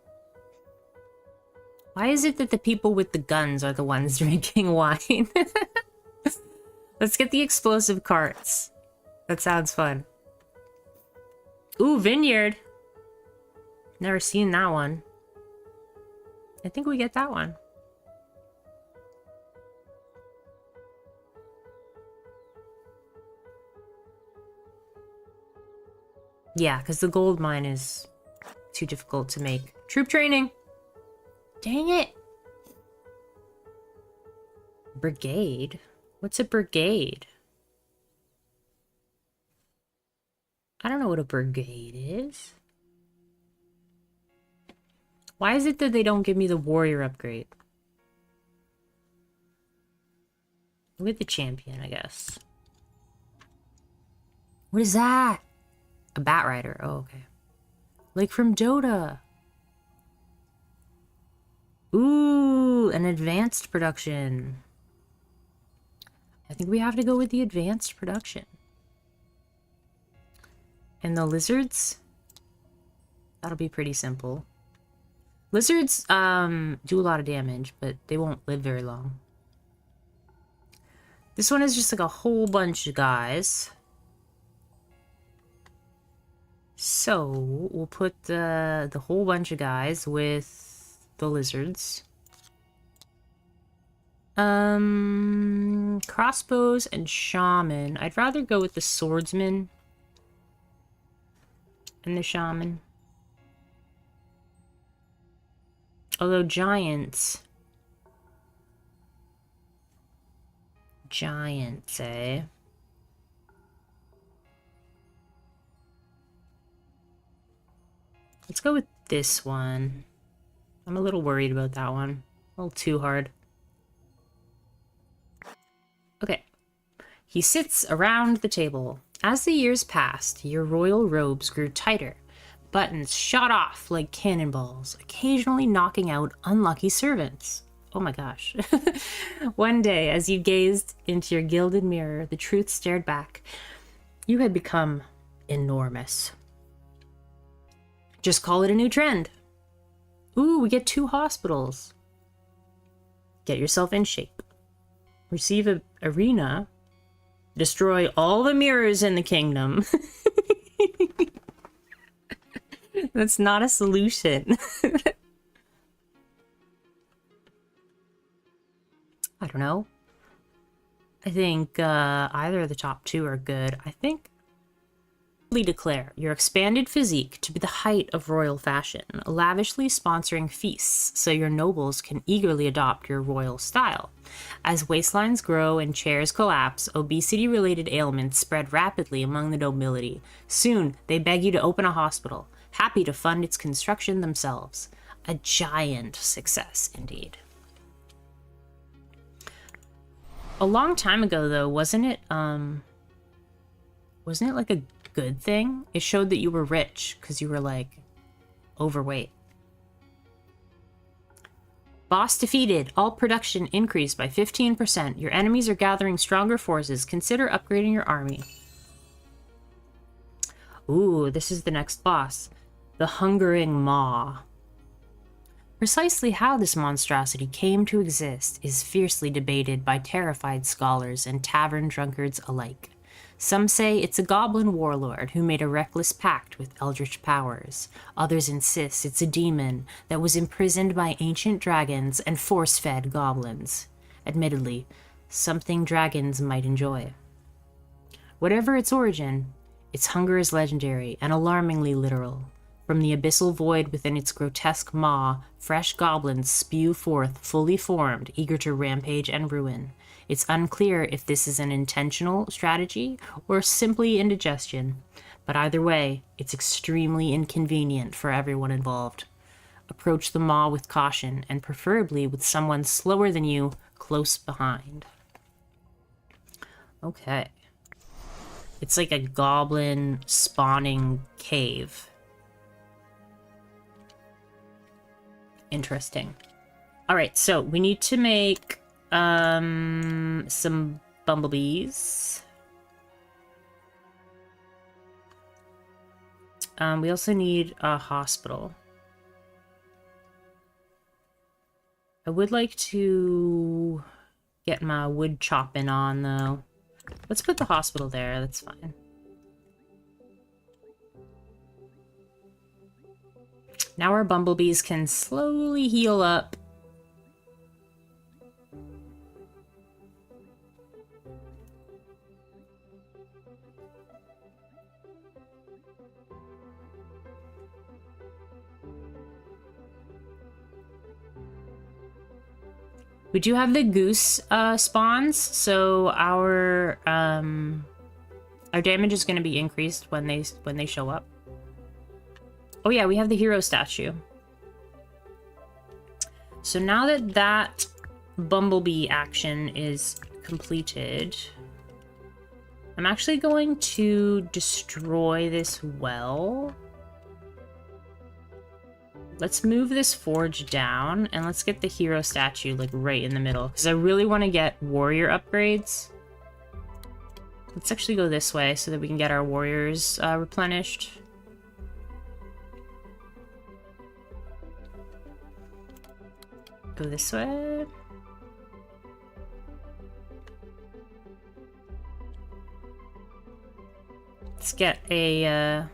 Why is it that the people with the guns are the ones drinking wine? Let's get the explosive carts. That sounds fun. Ooh, vineyard. Never seen that one. I think we get that one. Yeah, because the gold mine is too difficult to make. Troop training! Dang it! Brigade? What's a brigade? I don't know what a brigade is. Why is it that they don't give me the warrior upgrade? With the champion, I guess. What is that? A bat rider. Oh, okay. Like from Dota. Ooh, an advanced production. I think we have to go with the advanced production. And the lizards? That'll be pretty simple. Lizards do a lot of damage, but they won't live very long. This one is just like a whole bunch of guys. So we'll put the whole bunch of guys with the lizards. Crossbows and shaman. I'd rather go with the swordsman and the shaman. Although giants, giants, eh? Let's go with this one. I'm a little worried about that one. A little too hard. Okay. He sits around the table. As the years passed, your royal robes grew tighter. Buttons shot off like cannonballs, occasionally knocking out unlucky servants. Oh my gosh. One day, as you gazed into your gilded mirror, the truth stared back. You had become enormous. Just call it a new trend. Ooh, we get 2 hospitals. Get yourself in shape. Receive a arena. Destroy all the mirrors in the kingdom. That's not a solution. I don't know. I think either of the top 2 are good. I think declare your expanded physique to be the height of royal fashion, lavishly sponsoring feasts so your nobles can eagerly adopt your royal style. As waistlines grow and chairs collapse, obesity-related ailments spread rapidly among the nobility. Soon, they beg you to open a hospital, happy to fund its construction themselves. A giant success, indeed. A long time ago, though, wasn't it like a good thing? It showed that you were rich because you were like overweight. Boss defeated. All production increased by 15%. Your enemies are gathering stronger forces. Consider upgrading your army. Ooh, this is the next boss. The Hungering Maw. Precisely how this monstrosity came to exist is fiercely debated by terrified scholars and tavern drunkards alike. Some say it's a goblin warlord who made a reckless pact with eldritch powers. Others insist it's a demon that was imprisoned by ancient dragons and force-fed goblins. Admittedly, something dragons might enjoy. Whatever its origin, its hunger is legendary and alarmingly literal. From the abyssal void within its grotesque maw, fresh goblins spew forth, fully formed, eager to rampage and ruin. It's unclear if this is an intentional strategy or simply indigestion, but either way, it's extremely inconvenient for everyone involved. Approach the maw with caution, and preferably with someone slower than you close behind. Okay. It's like a goblin spawning cave. Interesting. All right, so we need to make some bumblebees. We also need a hospital. I would like to get my wood chopping on, though. Let's put the hospital there. That's fine. Now our bumblebees can slowly heal up. We do have the goose spawns, so our damage is going to be increased when they show up. Oh yeah, we have the hero statue. So now that that bumblebee action is completed, I'm actually going to destroy this well. Let's move this forge down, and let's get the hero statue, like, right in the middle, because I really want to get warrior upgrades. Let's actually go this way so that we can get our warriors replenished. Go this way. Let's get a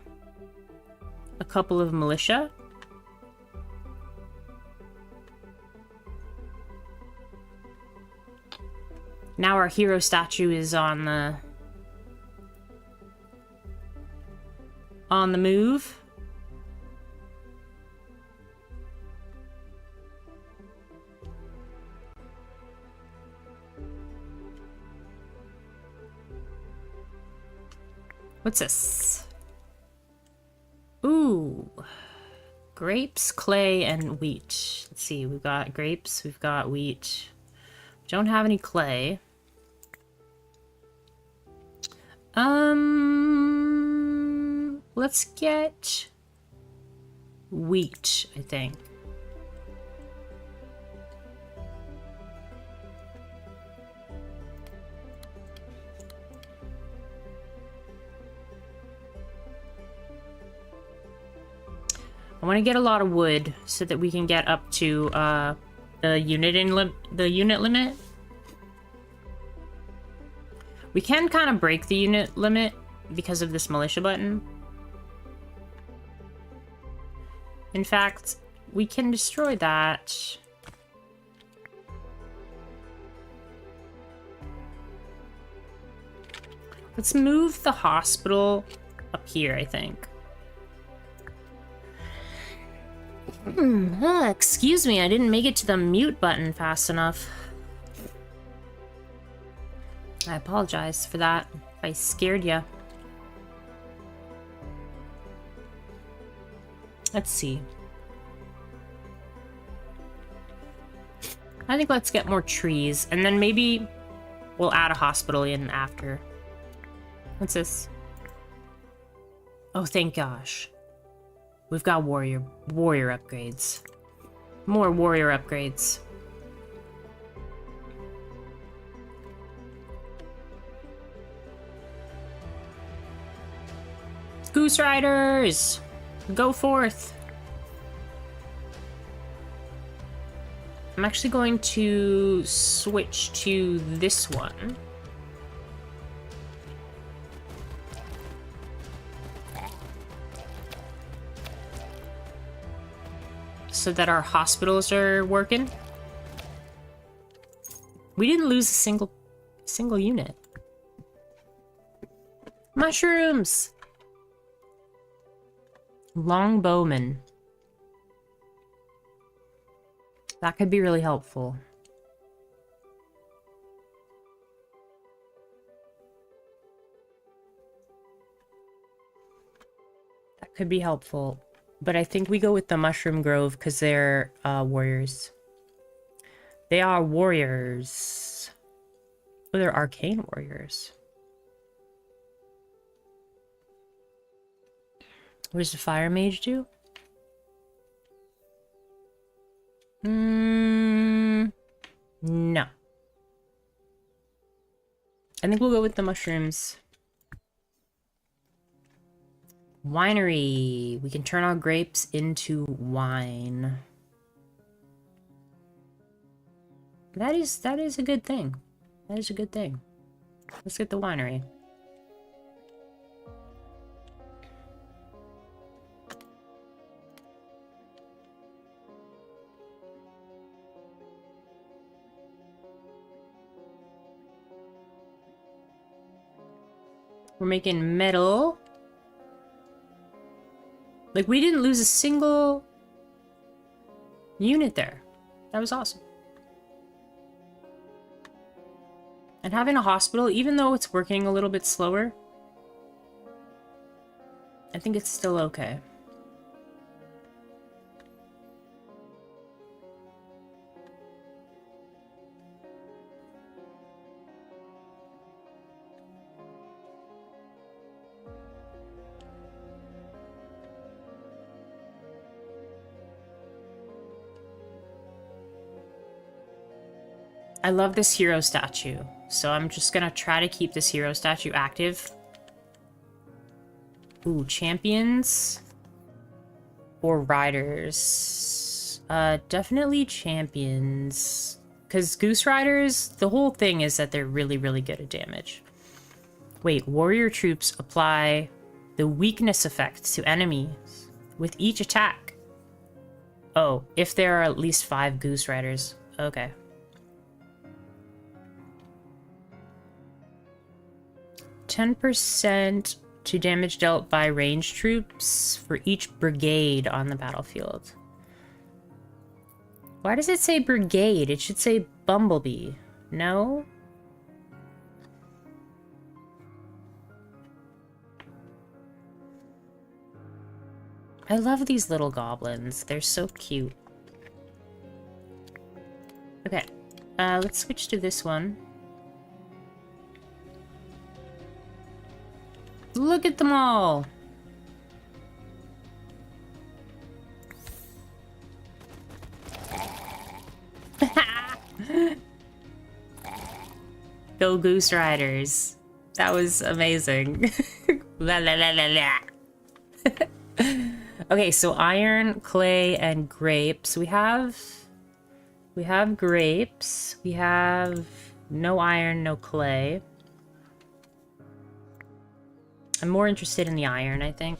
couple of militia. Now our hero statue is on the move. What's this? Ooh. Grapes, clay, and wheat. Let's see, we've got grapes, we've got wheat. We don't have any clay. Let's get wheat, I think. I want to get a lot of wood so that we can get up to the unit limit. We can kind of break the unit limit because of this militia button. In fact, we can destroy that. Let's move the hospital up here, I think. Excuse me, I didn't make it to the mute button fast enough. I apologize for that. I scared ya. Let's see. I think let's get more trees, and then maybe we'll add a hospital in after. What's this? Oh, thank gosh. We've got warrior upgrades. More warrior upgrades. Goose Riders! Go forth! I'm actually going to switch to this one. So that our hospitals are working. We didn't lose a single unit. Mushrooms! Longbowman. That could be really helpful. That could be helpful. But I think we go with the Mushroom Grove because they're warriors. They are warriors. Oh, they're arcane warriors. What does the Fire Mage do? No. I think we'll go with the mushrooms. Winery. We can turn our grapes into wine. That is a good thing. That is a good thing. Let's get the winery. We're making metal. Like, we didn't lose a single unit there. That was awesome. And having a hospital, even though it's working a little bit slower, I think it's still okay. I love this hero statue, so I'm just gonna try to keep this hero statue active. Ooh, champions or riders? Definitely champions. Because Goose Riders, the whole thing is that they're really, really good at damage. Wait, warrior troops apply the weakness effect to enemies with each attack. Oh, if there are at least 5 Goose Riders. Okay. 10% to damage dealt by ranged troops for each brigade on the battlefield. Why does it say brigade? It should say bumblebee. No? I love these little goblins. They're so cute. Okay. Let's switch to this one. Look at them all! Go Goose Riders. That was amazing. La la la la la. Okay, so iron, clay, and grapes. We have grapes. We have no iron, no clay. I'm more interested in the iron, I think.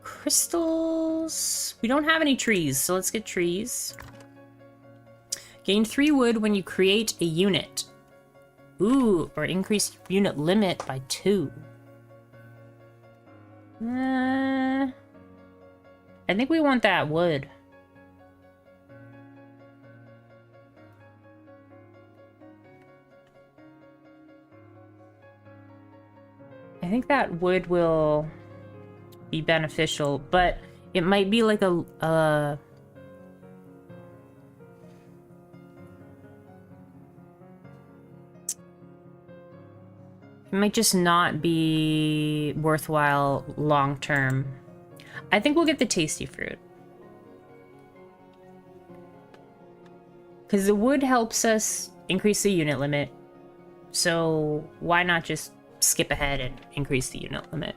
Crystals. We don't have any trees, so let's get trees. Gain 3 wood when you create a unit. Ooh, or increase unit limit by 2. I think we want that wood. I think that wood will be beneficial, but it might be like a it might just not be worthwhile long term. I think we'll get the tasty fruit. Because the wood helps us increase the unit limit. So why not just skip ahead and increase the unit limit?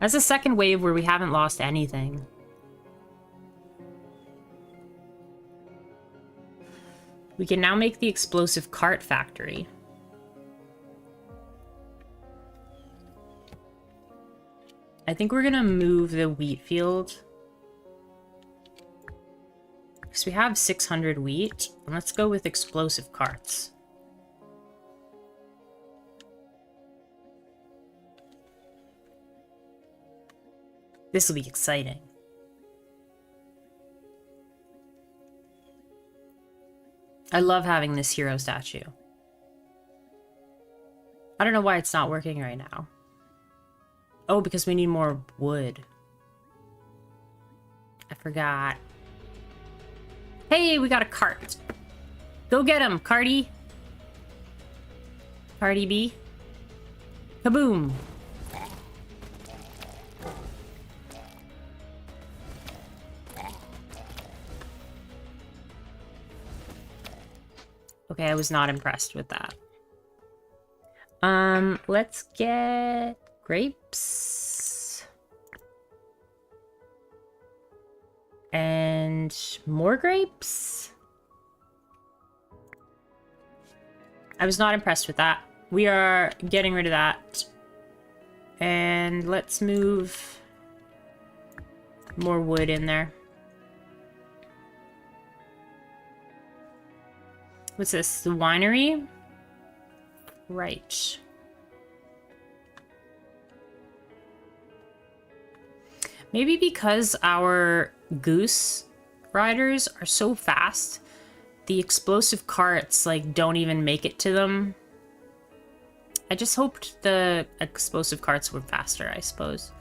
That's the second wave where we haven't lost anything. We can now make the explosive cart factory. I think we're gonna move the wheat field. Because we have 600 wheat. And let's go with explosive carts. This will be exciting. I love having this hero statue. I don't know why it's not working right now. Oh, because we need more wood. I forgot. Hey, we got a cart. Go get him, Cardi. Cardi B. Kaboom. Okay, I was not impressed with that. Let's get grapes. And more grapes? I was not impressed with that. We are getting rid of that. And let's move more wood in there. What's this? The winery? Right. Maybe because our goose riders are so fast, the explosive carts, like, don't even make it to them. I just hoped the explosive carts were faster, I suppose.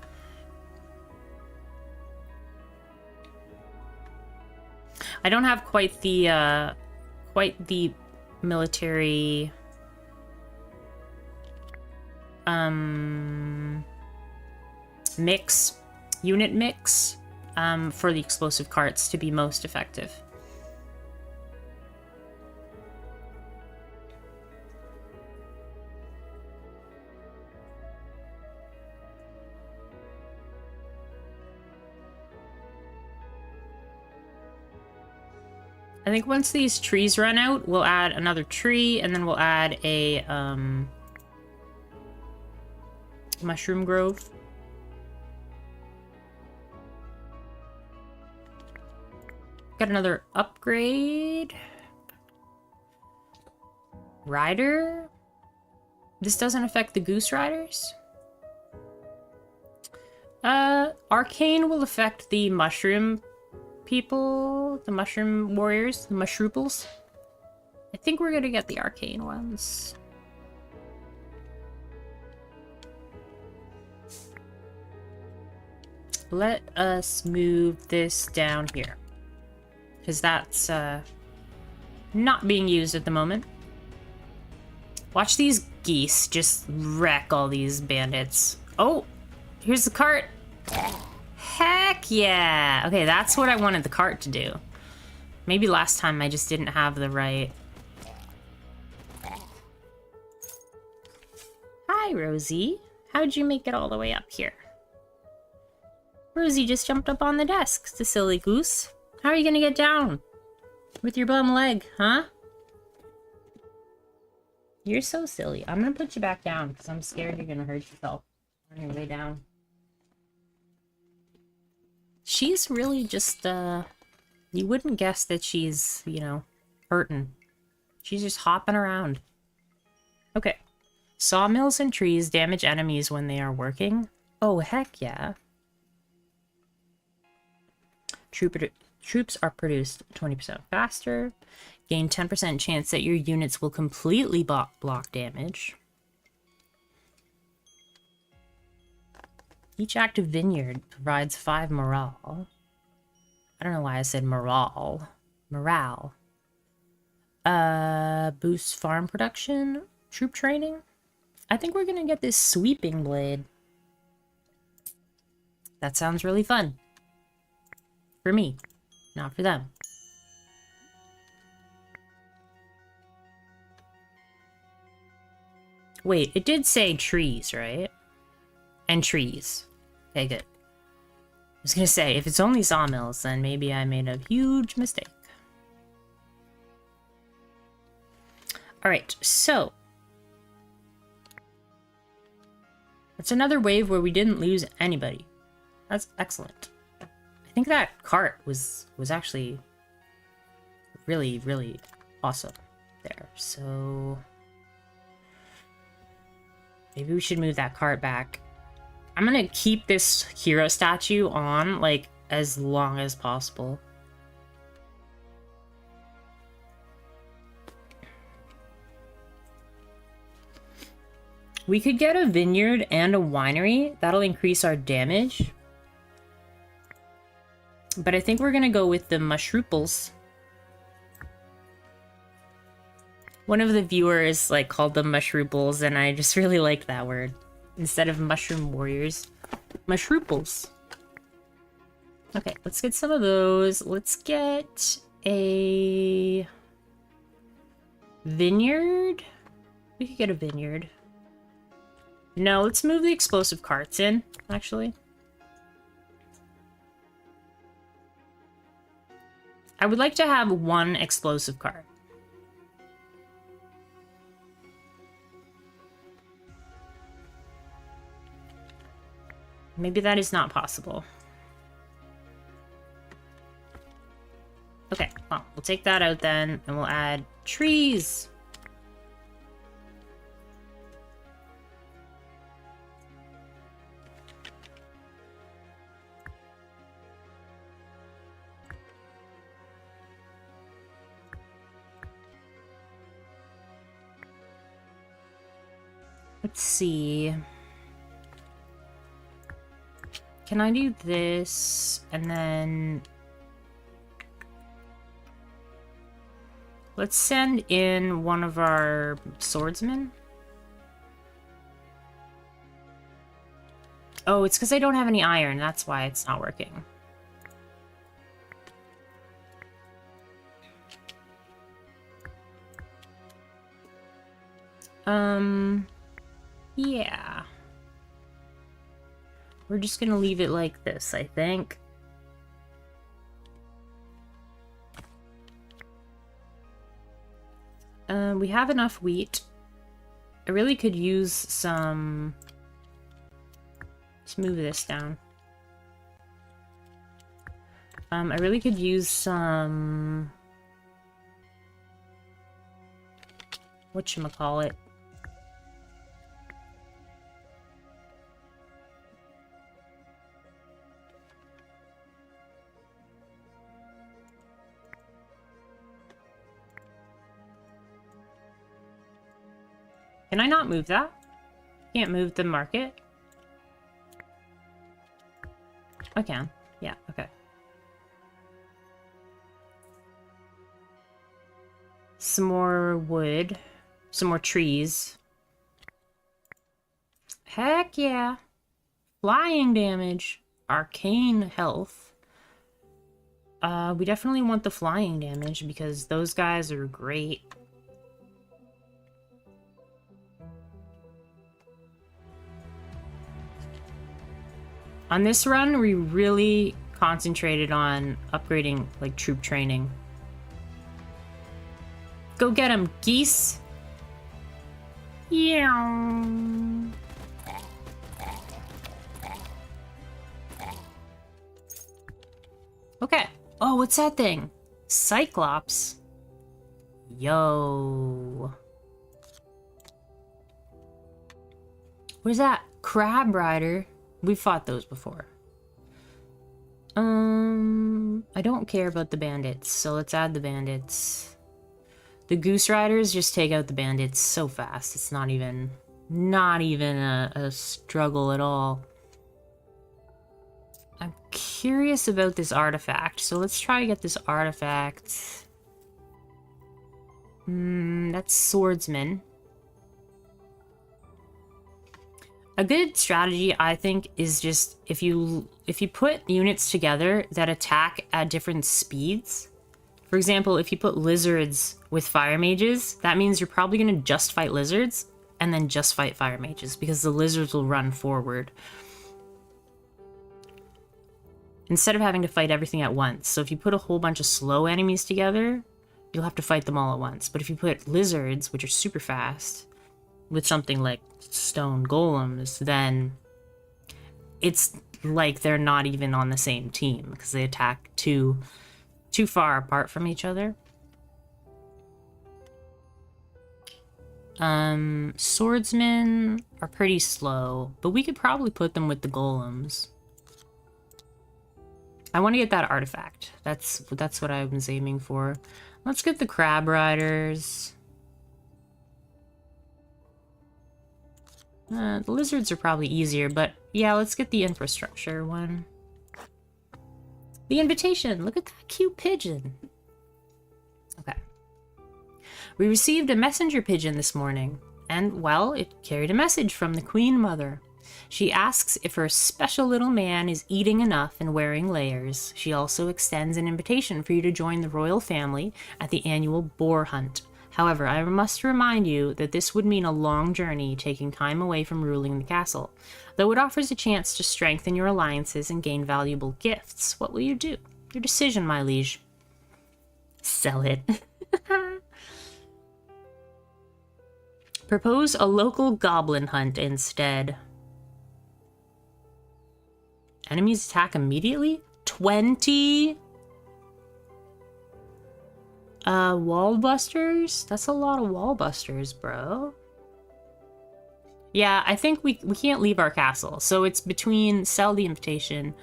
I don't have quite the military unit mix for the explosive carts to be most effective. I think once these trees run out, we'll add another tree, and then we'll add a mushroom grove. Got another upgrade. Rider? This doesn't affect the goose riders? Arcane will affect the mushroom people, the mushroom warriors, the mushrooples. I think we're gonna get the arcane ones. let us move this down here. Because that's not being used at the moment. Watch these geese just wreck all these bandits. Oh, here's the cart. Heck yeah. Okay, that's what I wanted the cart to do. Maybe last time I just didn't have the right... Hi, Rosie. How'd you make it all the way up here? Rosie just jumped up on the desk, the silly goose. How are you gonna get down? With your bum leg, huh? You're so silly. I'm gonna put you back down because I'm scared you're gonna hurt yourself on your way down. She's really just, you wouldn't guess that she's, you know, hurting. She's just hopping around. Okay. Sawmills and trees damage enemies when they are working. Oh, heck yeah. Troops are produced 20% faster. Gain 10% chance that your units will completely block damage. Each active vineyard provides 5 morale. I don't know why I said morale. Morale. Boosts farm production. Troop training. I think we're gonna get this sweeping blade. That sounds really fun. For me, not for them. Wait, it did say trees, right? And trees. Okay, good. I was gonna say, if it's only sawmills, then maybe I made a huge mistake. Alright, so... That's another wave where we didn't lose anybody. That's excellent. I think that cart was actually really, really awesome there. So... maybe we should move that cart back. I'm gonna keep this hero statue on, like, as long as possible. We could get a vineyard and a winery. That'll increase our damage. But I think we're gonna go with the mushrooms. One of the viewers, like, called them mushrooms, and I just really liked that word. Instead of mushroom warriors. Mushrooms. Okay, let's get some of those. Let's get a... vineyard? We could get a vineyard. No, let's move the explosive carts in, actually. I would like to have one explosive cart. Maybe that is not possible. Okay, well, we'll take that out then, and we'll add trees. Let's see. Can I do this and then let's send in one of our swordsmen? Oh, it's because I don't have any iron. That's why it's not working. Yeah. We're just gonna leave it like this, I think. We have enough wheat. I really could use some... Let's move this down. I really could use some... whatchamacallit? Can I not move that? Can't move the market. I can. Yeah, okay. Some more wood. Some more trees. Heck yeah. Flying damage. Arcane health. We definitely want the flying damage because those guys are great. On this run, we really concentrated on upgrading, like, troop training. Go get him, geese! Yeah. Okay. Oh, what's that thing? Cyclops. Yo. Where's that? Crab Rider. We've fought those before. I don't care about the bandits, so let's add the bandits. The Goose Riders just take out the bandits so fast. It's not even a struggle at all. I'm curious about this artifact, so let's try to get this artifact. That's Swordsman. A good strategy, I think, is just if you put units together that attack at different speeds. For example, if you put lizards with fire mages, that means you're probably going to just fight lizards and then just fight fire mages because the lizards will run forward instead of having to fight everything at once. So if you put a whole bunch of slow enemies together, you'll have to fight them all at once. But if you put lizards, which are super fast, with something like stone golems, then it's like they're not even on the same team because they attack too far apart from each other. Swordsmen are pretty slow, but we could probably put them with the golems. I want to get that artifact. That's what I was aiming for. Let's get the Crab Riders. The lizards are probably easier, but yeah, let's get the infrastructure one. The invitation! Look at that cute pigeon! Okay. We received a messenger pigeon this morning, and, well, it carried a message from the Queen Mother. She asks if her special little man is eating enough and wearing layers. She also extends an invitation for you to join the royal family at the annual boar hunt. However, I must remind you that this would mean a long journey, taking time away from ruling the castle. Though it offers a chance to strengthen your alliances and gain valuable gifts, what will you do? Your decision, my liege. Sell it. Propose a local goblin hunt instead. Enemies attack immediately? 20? Wall busters? That's a lot of wall busters, bro. Yeah, I think we can't leave our castle. So it's between sell the invitation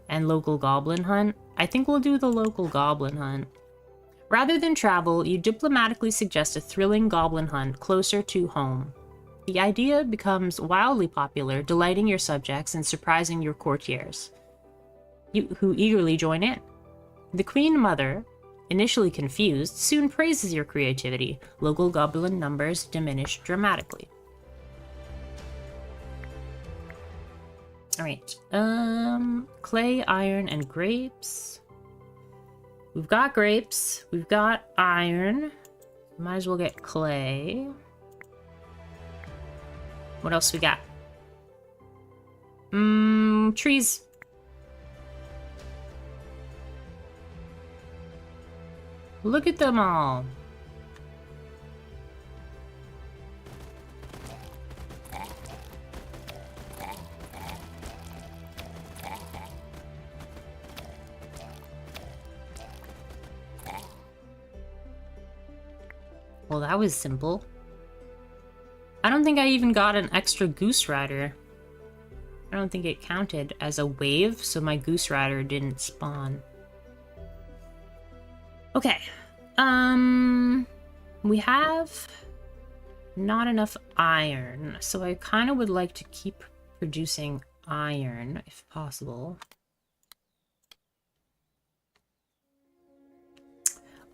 and local goblin hunt. I think we'll do the local goblin hunt. Rather than travel, you diplomatically suggest a thrilling goblin hunt closer to home. The idea becomes wildly popular, delighting your subjects and surprising your courtiers, who eagerly join in. The Queen Mother, initially confused, soon praises your creativity. Local goblin numbers diminish dramatically. Alright, clay, iron, and grapes. We've got grapes, we've got iron. Might as well get clay. What else we got? Trees. Look at them all. Well, that was simple. I don't think I even got an extra Goose Rider. I don't think it counted as a wave, so my Goose Rider didn't spawn. Okay. We have not enough iron, so I kind of would like to keep producing iron if possible.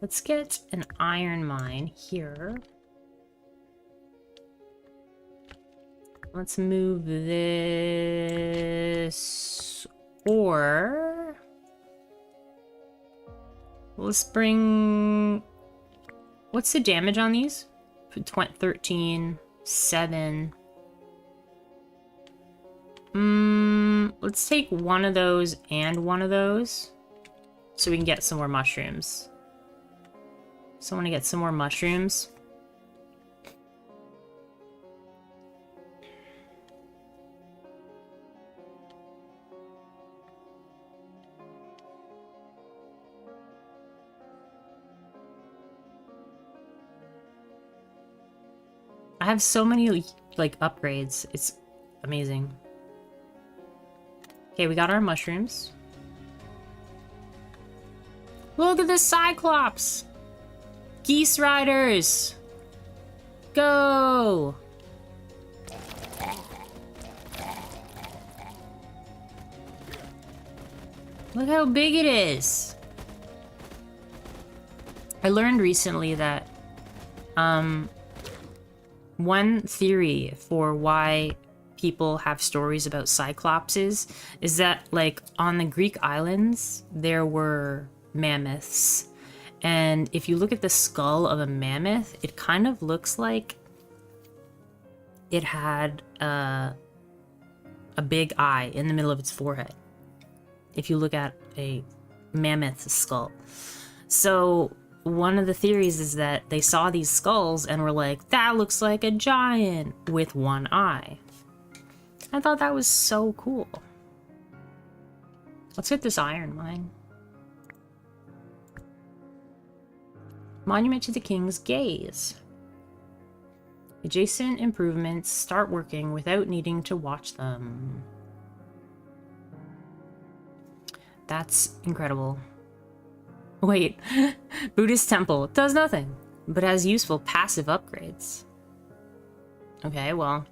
Let's get an iron mine here. Let's move this, or let's bring, what's the damage on these? 13, 7. Let's take one of those and one of those so we can get some more mushrooms. So I want to get some more mushrooms. I have so many, like, upgrades. It's amazing. Okay, we got our mushrooms. Look at the Cyclops! Geese Riders! Go! Look how big it is! I learned recently that, one theory for why people have stories about Cyclopses is that, like, on the Greek islands, there were mammoths. And if you look at the skull of a mammoth, it kind of looks like it had a big eye in the middle of its forehead. If you look at a mammoth skull. So one of the theories is that they saw these skulls and were like, that looks like a giant with one eye. I thought that was so cool. Let's hit this iron mine. Monument to the King's Gaze. Adjacent improvements start working without needing to watch them. That's incredible. Wait, Buddhist temple does nothing, but has useful passive upgrades. Okay, well,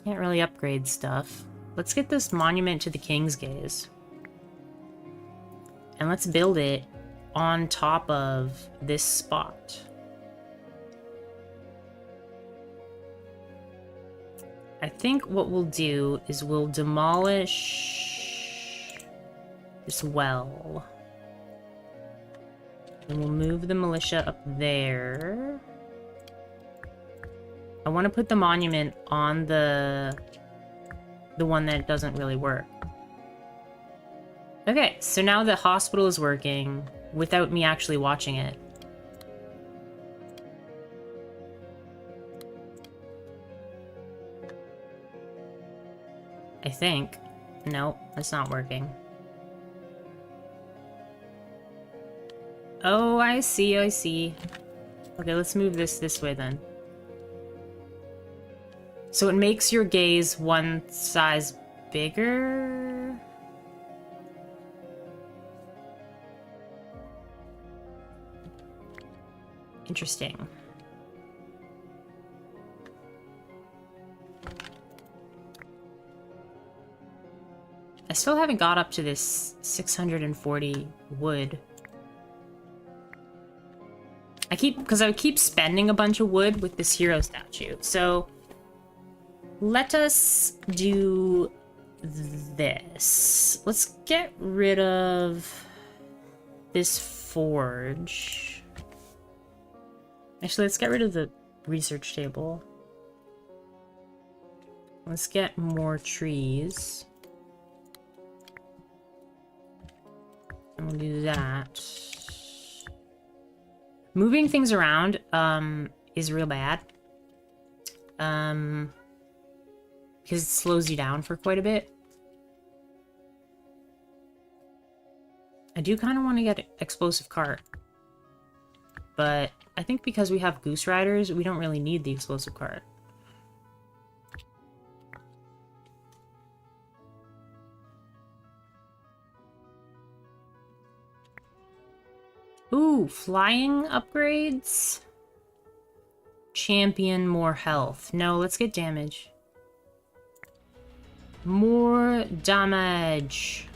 can't really upgrade stuff. Let's get this monument to the King's Gaze. And let's build it on top of this spot. I think what we'll do is we'll demolish this well. And we'll move the militia up there. I want to put the monument on the one that doesn't really work. Okay, so now the hospital is working without me actually watching it. I think. Nope, it's not working. Oh, I see, I see. Okay, let's move this way then. So it makes your gaze one size bigger? Interesting. I still haven't got up to this 640 wood. I keep spending a bunch of wood with this hero statue. So let us do this. Let's get rid of this forge. Actually, let's get rid of the research table. Let's get more trees. And we'll do that. Moving things around is real bad. Because it slows you down for quite a bit. I do kind of want to get explosive cart. But I think because we have Goose Riders, we don't really need the explosive cart. Ooh, flying upgrades? Champion more health. No, let's get damage. More damage.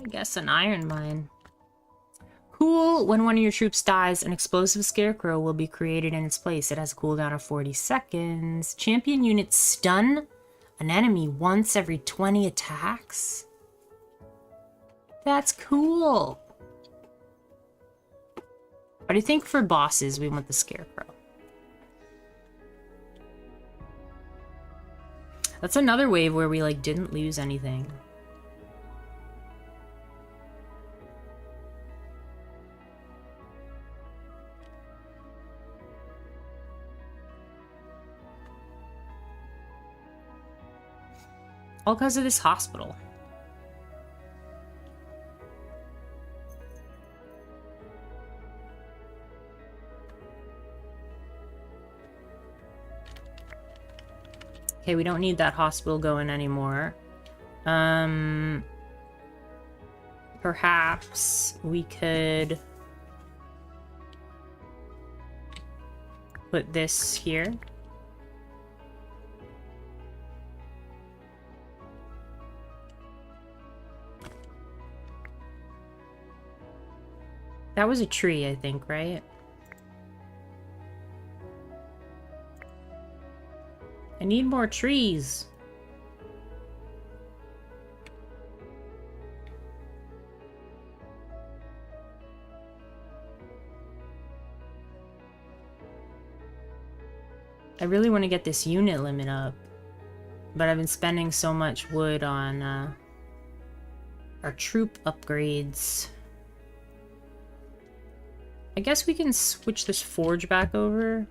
guess an iron mine. Cool. When one of your troops dies, an explosive scarecrow will be created in its place. It has a cooldown of 40 seconds. Champion units stun an enemy once every 20 attacks. That's cool. But I think for bosses, we want the scarecrow. That's another wave where we, like, didn't lose anything. All because of this hospital. Okay, we don't need that hospital going anymore. Perhaps we could put this here. That was a tree, I think, right? I need more trees. I really want to get this unit limit up, but I've been spending so much wood on our troop upgrades. I guess we can switch this forge back over.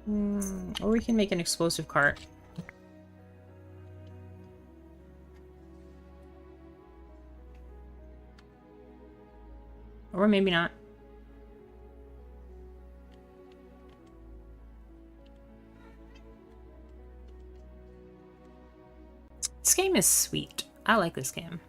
Or we can make an explosive cart. Or maybe not. This game is sweet. I like this game.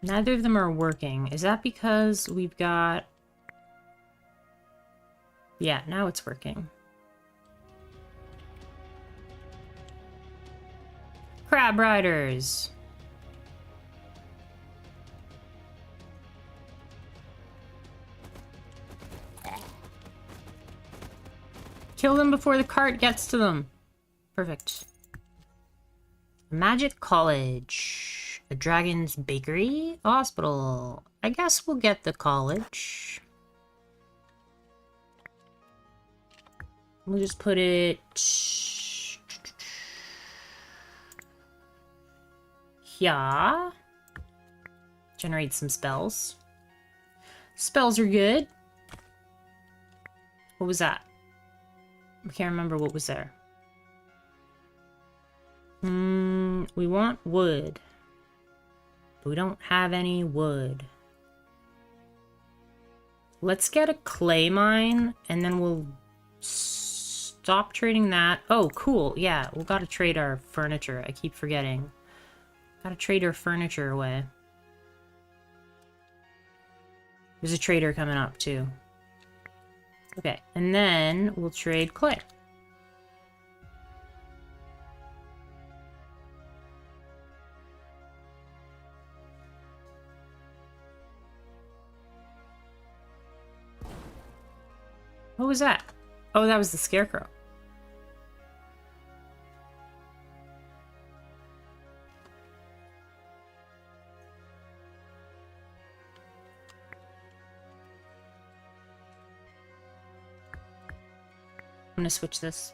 Neither of them are working. Is that because we've got... Yeah, now it's working. Crab Riders! Kill them before the cart gets to them. Perfect. Magic College. A Dragon's Bakery? Hospital. I guess we'll get the college. We'll just put it... Yeah. Generate some spells. Spells are good. What was that? I can't remember what was there. We want wood. But we don't have any wood. Let's get a clay mine, and then we'll stop trading that. Oh, cool. Yeah, we gotta trade our furniture. I keep forgetting. Gotta trade our furniture away. There's a trader coming up, too. Okay, and then we'll trade clay. What was that? Oh, that was the scarecrow. I'm gonna switch this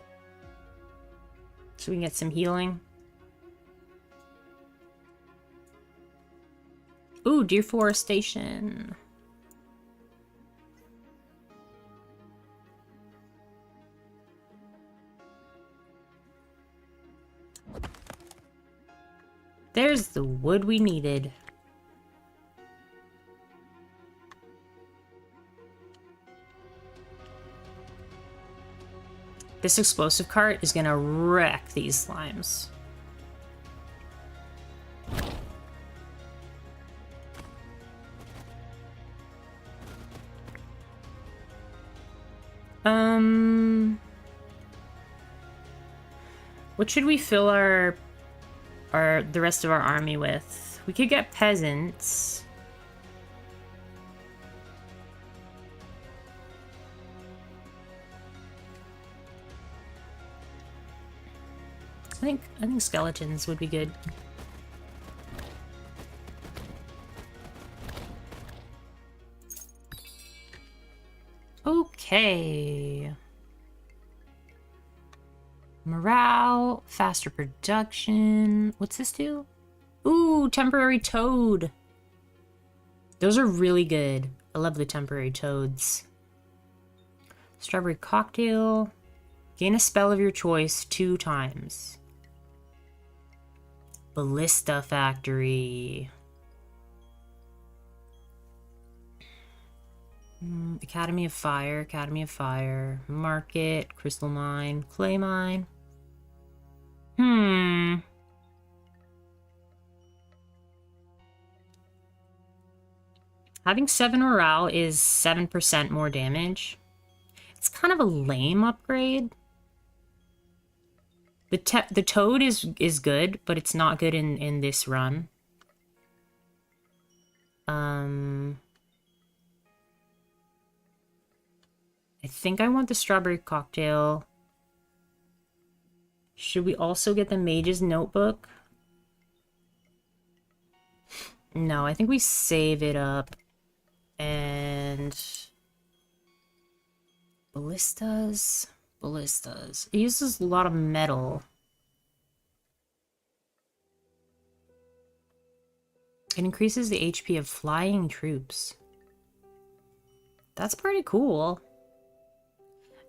so we can get some healing. Ooh, deforestation. There's the wood we needed. This explosive cart is gonna wreck these slimes. What should we fill the rest of our army with? We could get peasants. I think skeletons would be good. Okay. Morale, faster production. What's this do? Ooh, temporary toad. Those are really good. I love the temporary toads. Strawberry cocktail. Gain a spell of your choice 2 times. Ballista factory. Academy of Fire, Market, Crystal Mine, Clay Mine. Having 7 morale is 7% more damage. It's kind of a lame upgrade. The toad is good, but it's not good in this run. I think I want the strawberry cocktail. Should we also get the mage's notebook? No, I think we save it up. And ballistas. It uses a lot of metal. It increases the HP of flying troops. That's pretty cool.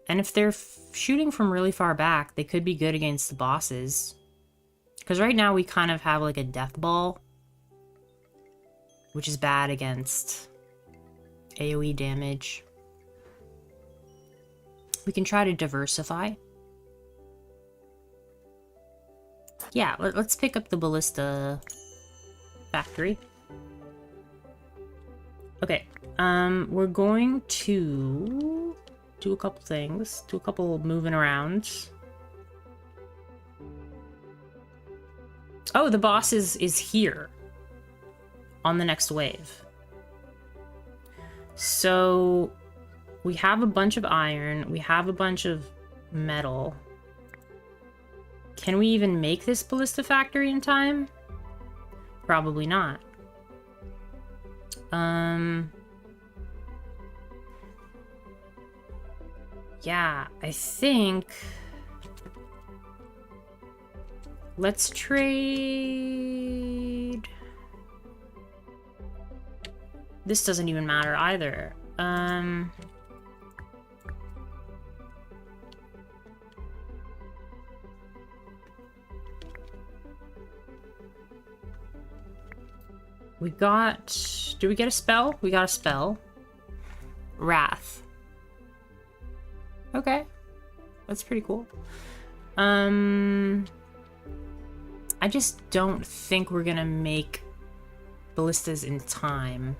And if they're shooting from really far back, they could be good against the bosses. Because right now we kind of have like a death ball, which is bad against AoE damage. We can try to diversify. Yeah, let's pick up the ballista factory. Okay, we're going to do a couple things, do a couple moving around. Oh, the boss is here on the next wave. So we have a bunch of iron, we have a bunch of metal. Can we even make this ballista factory in time? Probably not. Yeah, I think let's trade. This doesn't even matter either. We got... Did we get a spell? We got a spell. Wrath. Okay. That's pretty cool. I just don't think we're gonna make ballistas in time.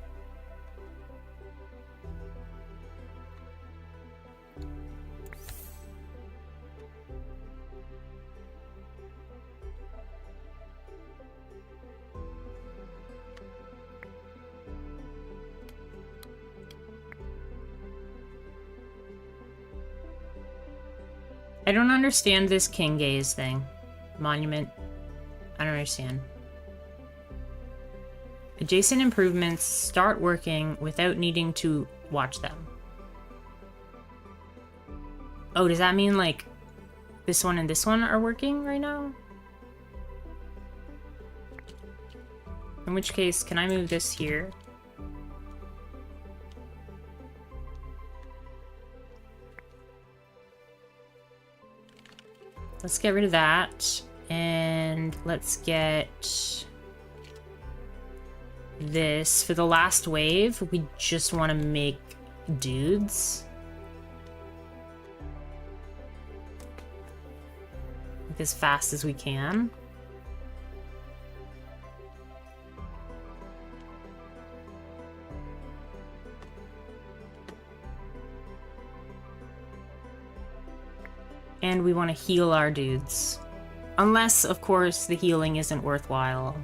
I don't understand this King Gaze thing. Monument. I don't understand. Adjacent improvements start working without needing to watch them. Oh, does that mean like this one and this one are working right now? In which case, can I move this here? Let's get rid of that. And let's get this. For the last wave, we just want to make dudes. Like as fast as we can. And we want to heal our dudes. Unless, of course, the healing isn't worthwhile.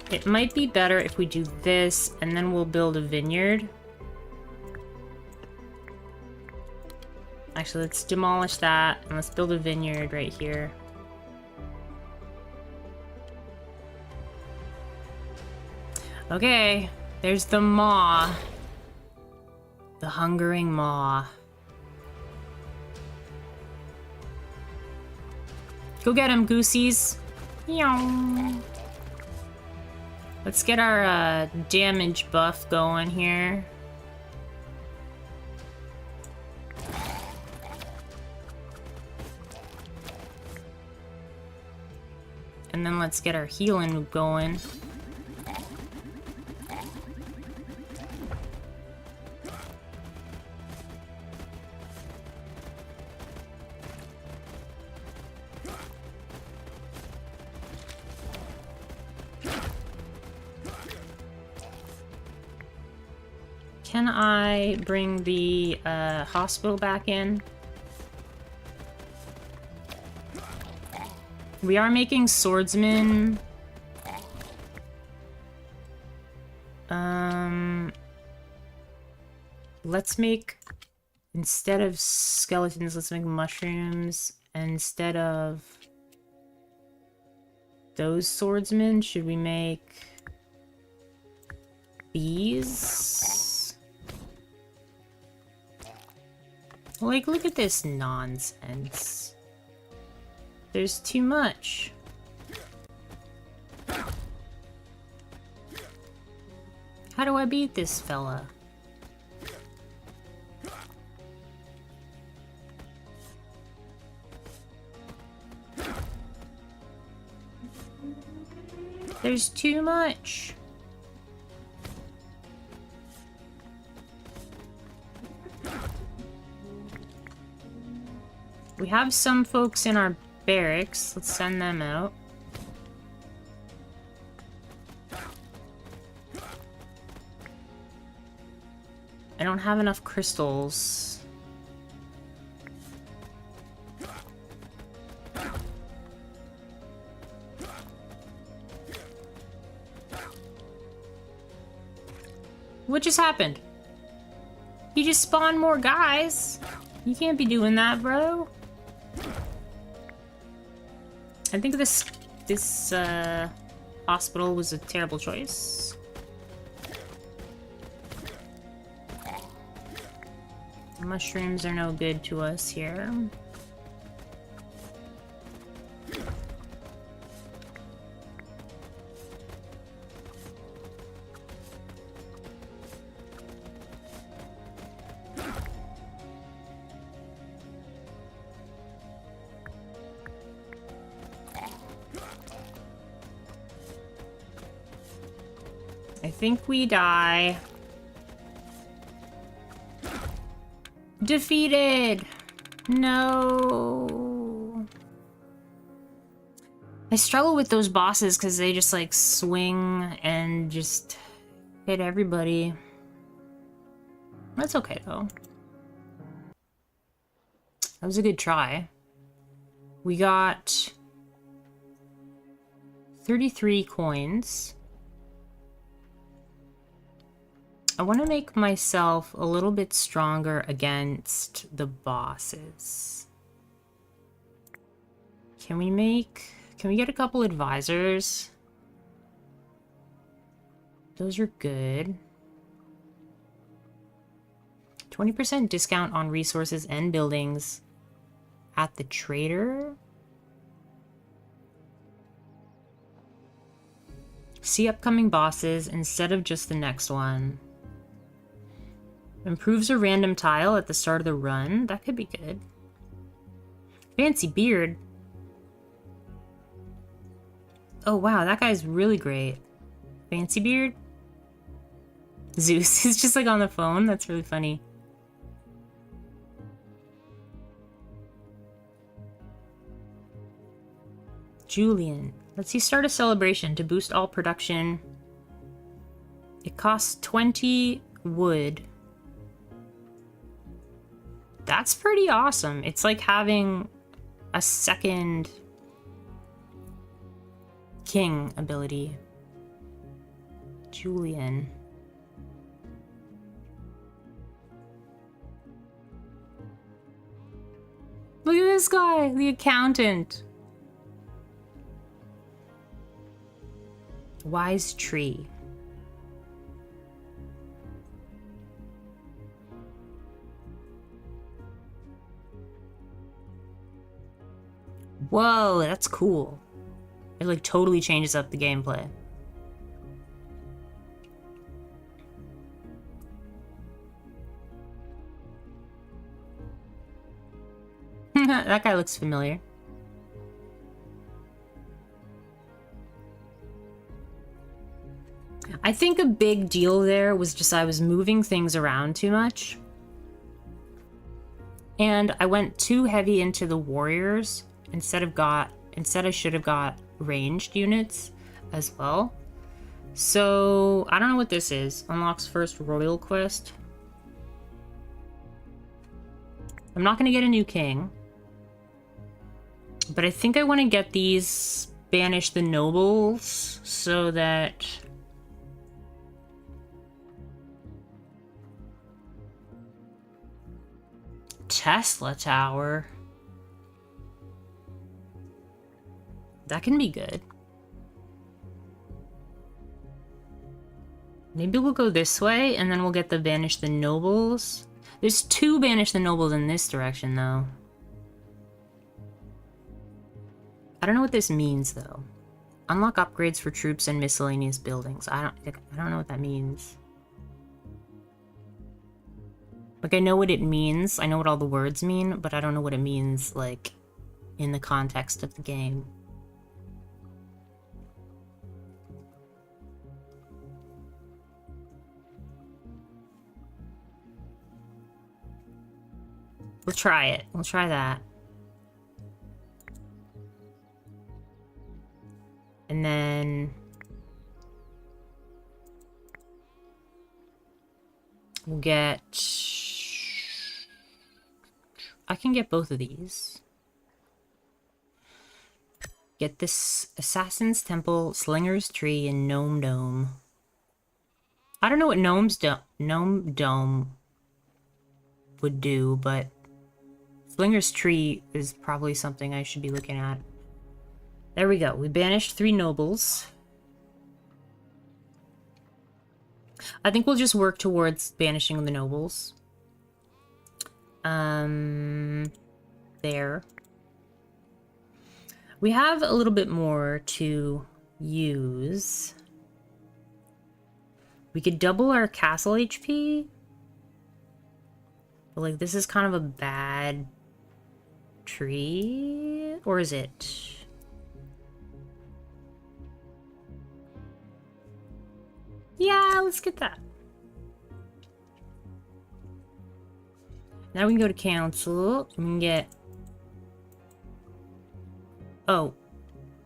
It might be better if we do this, and then we'll build a vineyard. Actually, let's demolish that, and let's build a vineyard right here. Okay, there's the maw. The hungering maw. Go get him, goosies. Meow. Let's get our damage buff going here. And then let's get our healing going. Can I bring the hospital back in? We are making swordsmen. Let's make, instead of skeletons, let's make mushrooms. And instead of those swordsmen, should we make these? Like, look at this nonsense. There's too much. How do I beat this fella? There's too much. We have some folks in our barracks. Let's send them out. I don't have enough crystals. What just happened? You just spawned more guys. You can't be doing that, bro. I think this hospital was a terrible choice. Mushrooms are no good to us here. I think we die. Defeated! No. I struggle with those bosses because they just like swing and just hit everybody. That's okay though. That was a good try. We got 33 coins. I want to make myself a little bit stronger against the bosses. Can we get a couple advisors? Those are good. 20% discount on resources and buildings at the trader. See upcoming bosses instead of just the next one. Improves a random tile at the start of the run. That could be good. Fancy beard. Oh wow, that guy's really great. Fancy beard? Zeus is just like on the phone. That's really funny. Julian. Let's see, start a celebration to boost all production. It costs 20 wood. That's pretty awesome. It's like having a second king ability. Julian. Look at this guy, the accountant. Wise tree. Whoa, that's cool. It like totally changes up the gameplay. That guy looks familiar. I think a big deal there was just I was moving things around too much. And I went too heavy into the warriors instead I should have got ranged units as well. So I don't know what this is. Unlocks first royal quest. I'm not gonna get a new king. But I think I want to get these, banish the nobles, so that Tesla Tower. That can be good. Maybe we'll go this way, and then we'll get the banish the nobles. There's 2 banish the nobles in this direction, though. I don't know what this means, though. Unlock upgrades for troops and miscellaneous buildings. I don't know what that means. Like, I know what it means. I know what all the words mean, but I don't know what it means, like, in the context of the game. We'll try it. We'll try that. And then we'll get... I can get both of these. Get this Assassin's Temple, Slinger's Tree, and Gnome Dome. I don't know what Gnome Dome would do, but Slinger's Tree is probably something I should be looking at. There we go. We banished 3 nobles. I think we'll just work towards banishing the nobles. There. We have a little bit more to use. We could double our castle HP. But, like, this is kind of a bad tree. Or is it? Yeah, let's get that. Now we can go to council. We can get... Oh.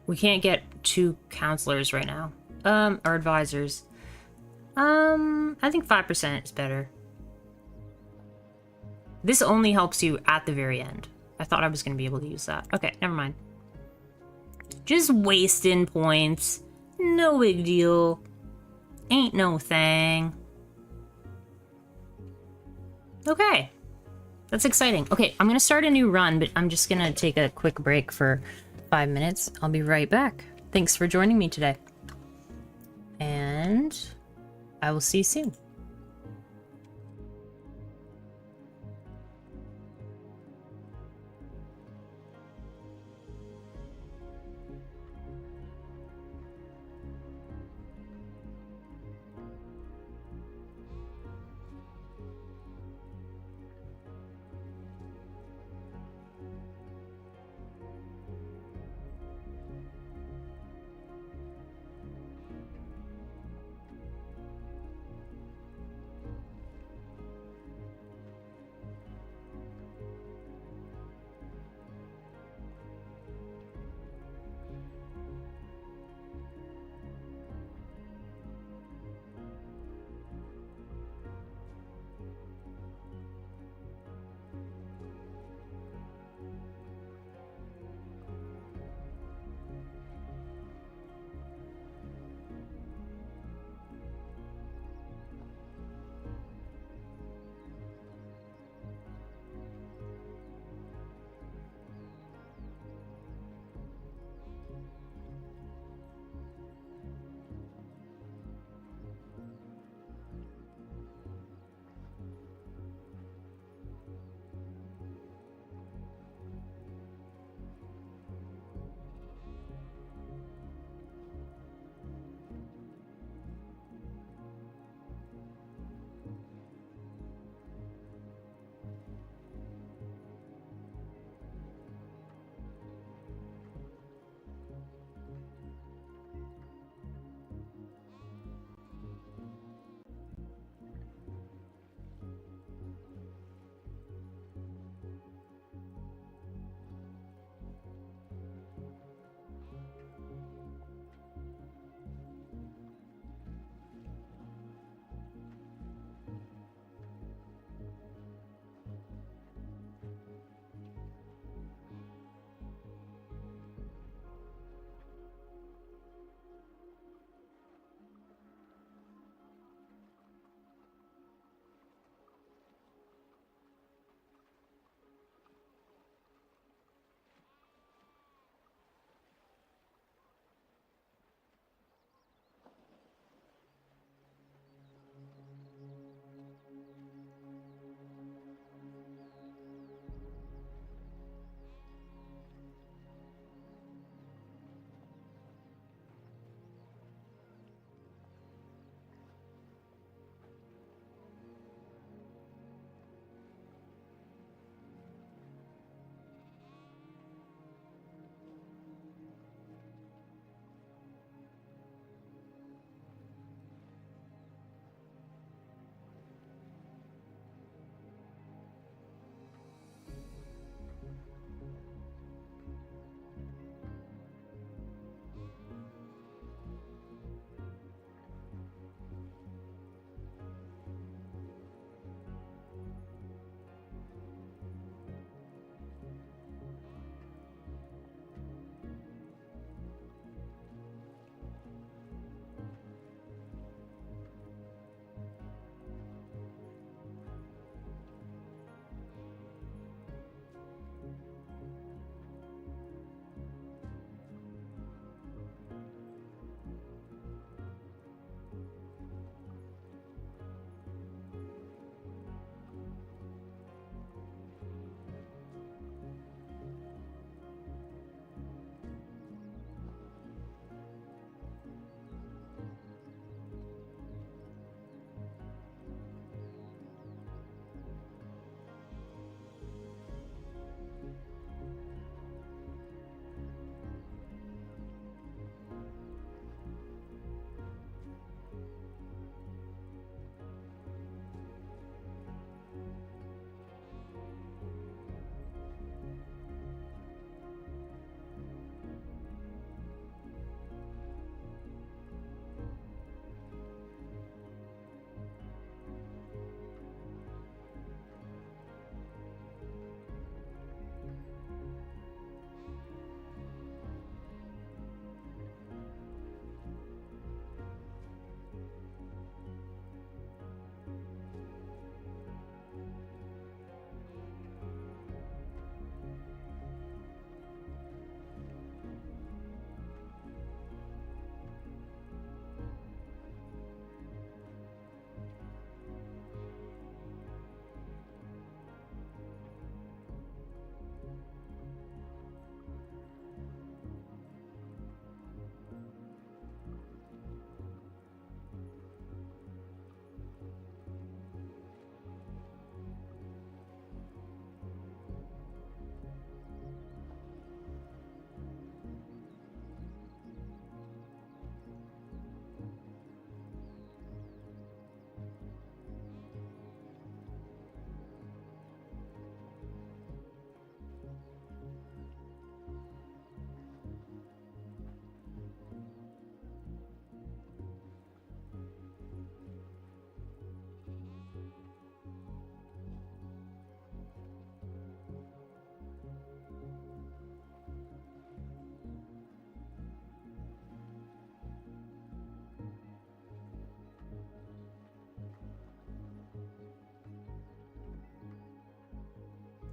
We can't get 2 counselors right now. Or advisors. I think 5% is better. This only helps you at the very end. I thought I was going to be able to use that. Okay, never mind. Just wasting points. No big deal. Ain't no thing. Okay. That's exciting. Okay, I'm gonna start a new run, but I'm just gonna take a quick break for 5 minutes. I'll be right back. Thanks for joining me today. And I will see you soon.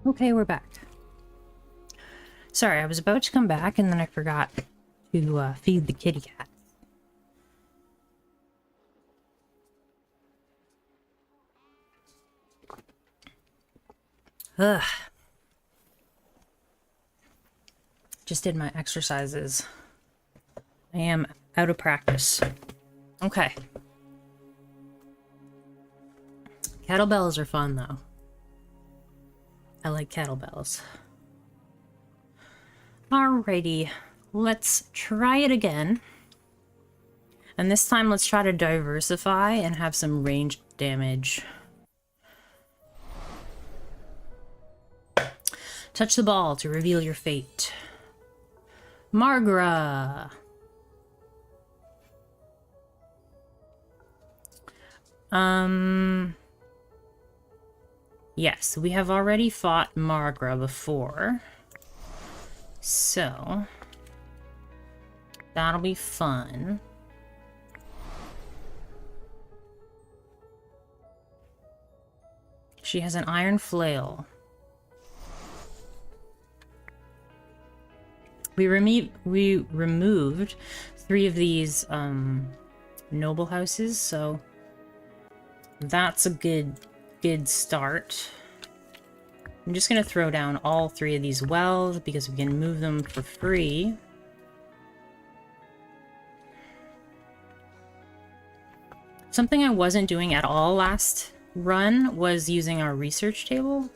Okay, we're back. Sorry, I was about to come back and then I forgot to feed the kitty cat. Ugh. Just did my exercises. I am out of practice. Okay. Kettlebells are fun, though. I like kettlebells. Alrighty. Let's try it again. And this time, let's try to diversify and have some ranged damage. Touch the ball to reveal your fate. Margra. Yes, we have already fought Margra before. So, that'll be fun. She has an iron flail. We removed 3 of these noble houses, so that's a good start. I'm just gonna throw down all 3 of these wells because we can move them for free. Something I wasn't doing at all last run was using our research table.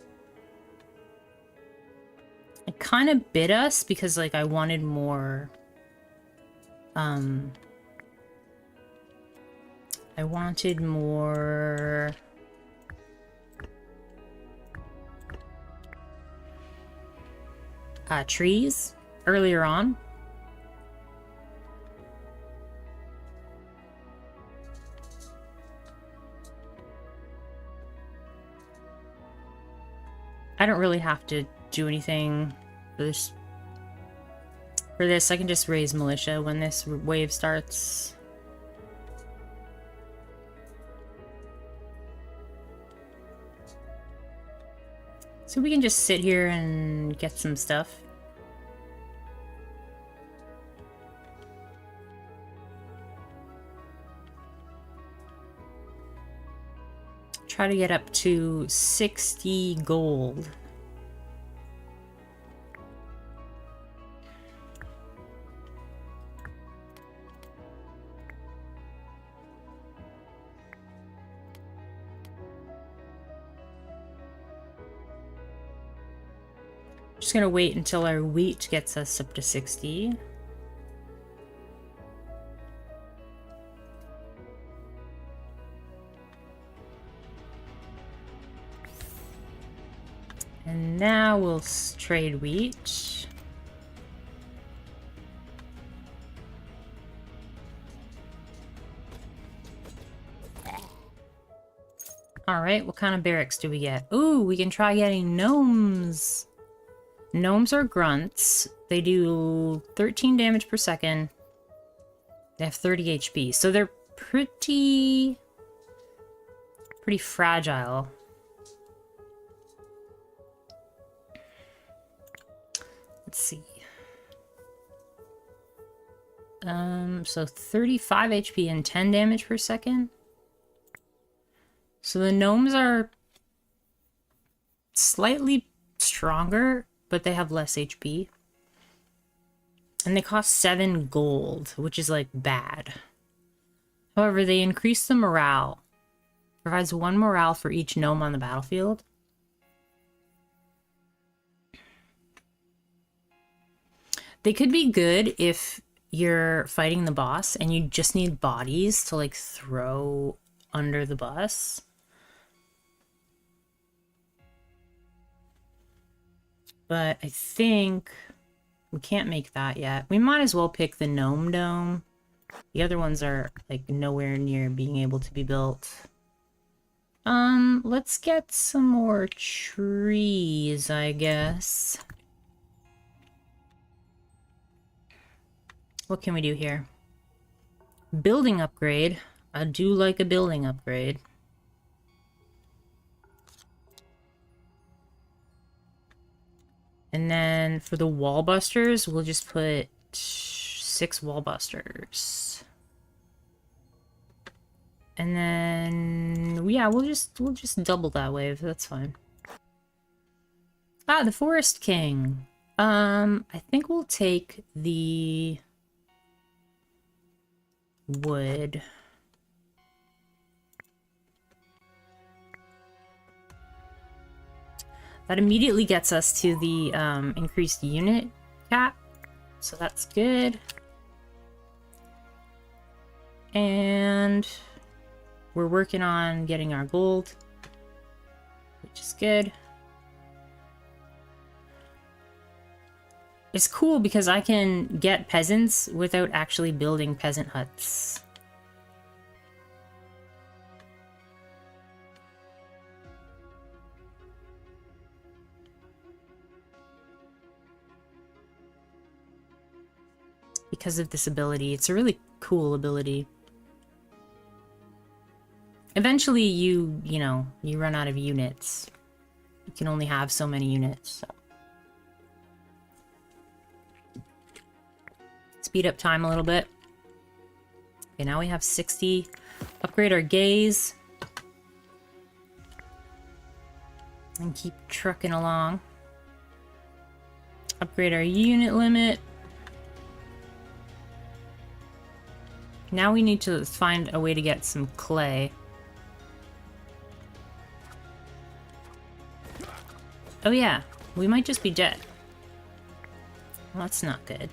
It kind of bit us because, like, I wanted more, trees earlier on. I don't really have to do anything for this. For this, I can just raise militia when this wave starts. So we can just sit here and get some stuff. Try to get up to 60 gold. Just gonna wait until our wheat gets us up to 60. And now we'll trade wheat. Alright, what kind of barracks do we get? Ooh, we can try getting gnomes. Gnomes are grunts. They do 13 damage per second. They have 30 HP, so they're pretty fragile. Let's see. So 35 HP and 10 damage per second. So the gnomes are slightly stronger, but they have less HP. And they cost 7 gold, which is, like, bad. However, they increase the morale. Provides 1 morale for each gnome on the battlefield. They could be good if you're fighting the boss and you just need bodies to, like, throw under the bus. But I think we can't make that yet. We might as well pick the gnome dome. The other ones are, like, nowhere near being able to be built. Let's get some more trees, I guess. What can we do here? Building upgrade. I do like a building upgrade. And then for the wall busters, we'll just put 6 wall busters. And then yeah, we'll just double that wave. That's fine. Ah, the Forest King. I think we'll take the wood. That immediately gets us to the increased unit cap, so that's good. And we're working on getting our gold, which is good. It's cool because I can get peasants without actually building peasant huts. Because of this ability. It's a really cool ability. Eventually you know, you run out of units. You can only have so many units, so. Speed up time a little bit. Okay, now we have 60. Upgrade our gaze. And keep trucking along. Upgrade our unit limit. Now we need to find a way to get some clay. Oh yeah, we might just be dead. Well, that's not good.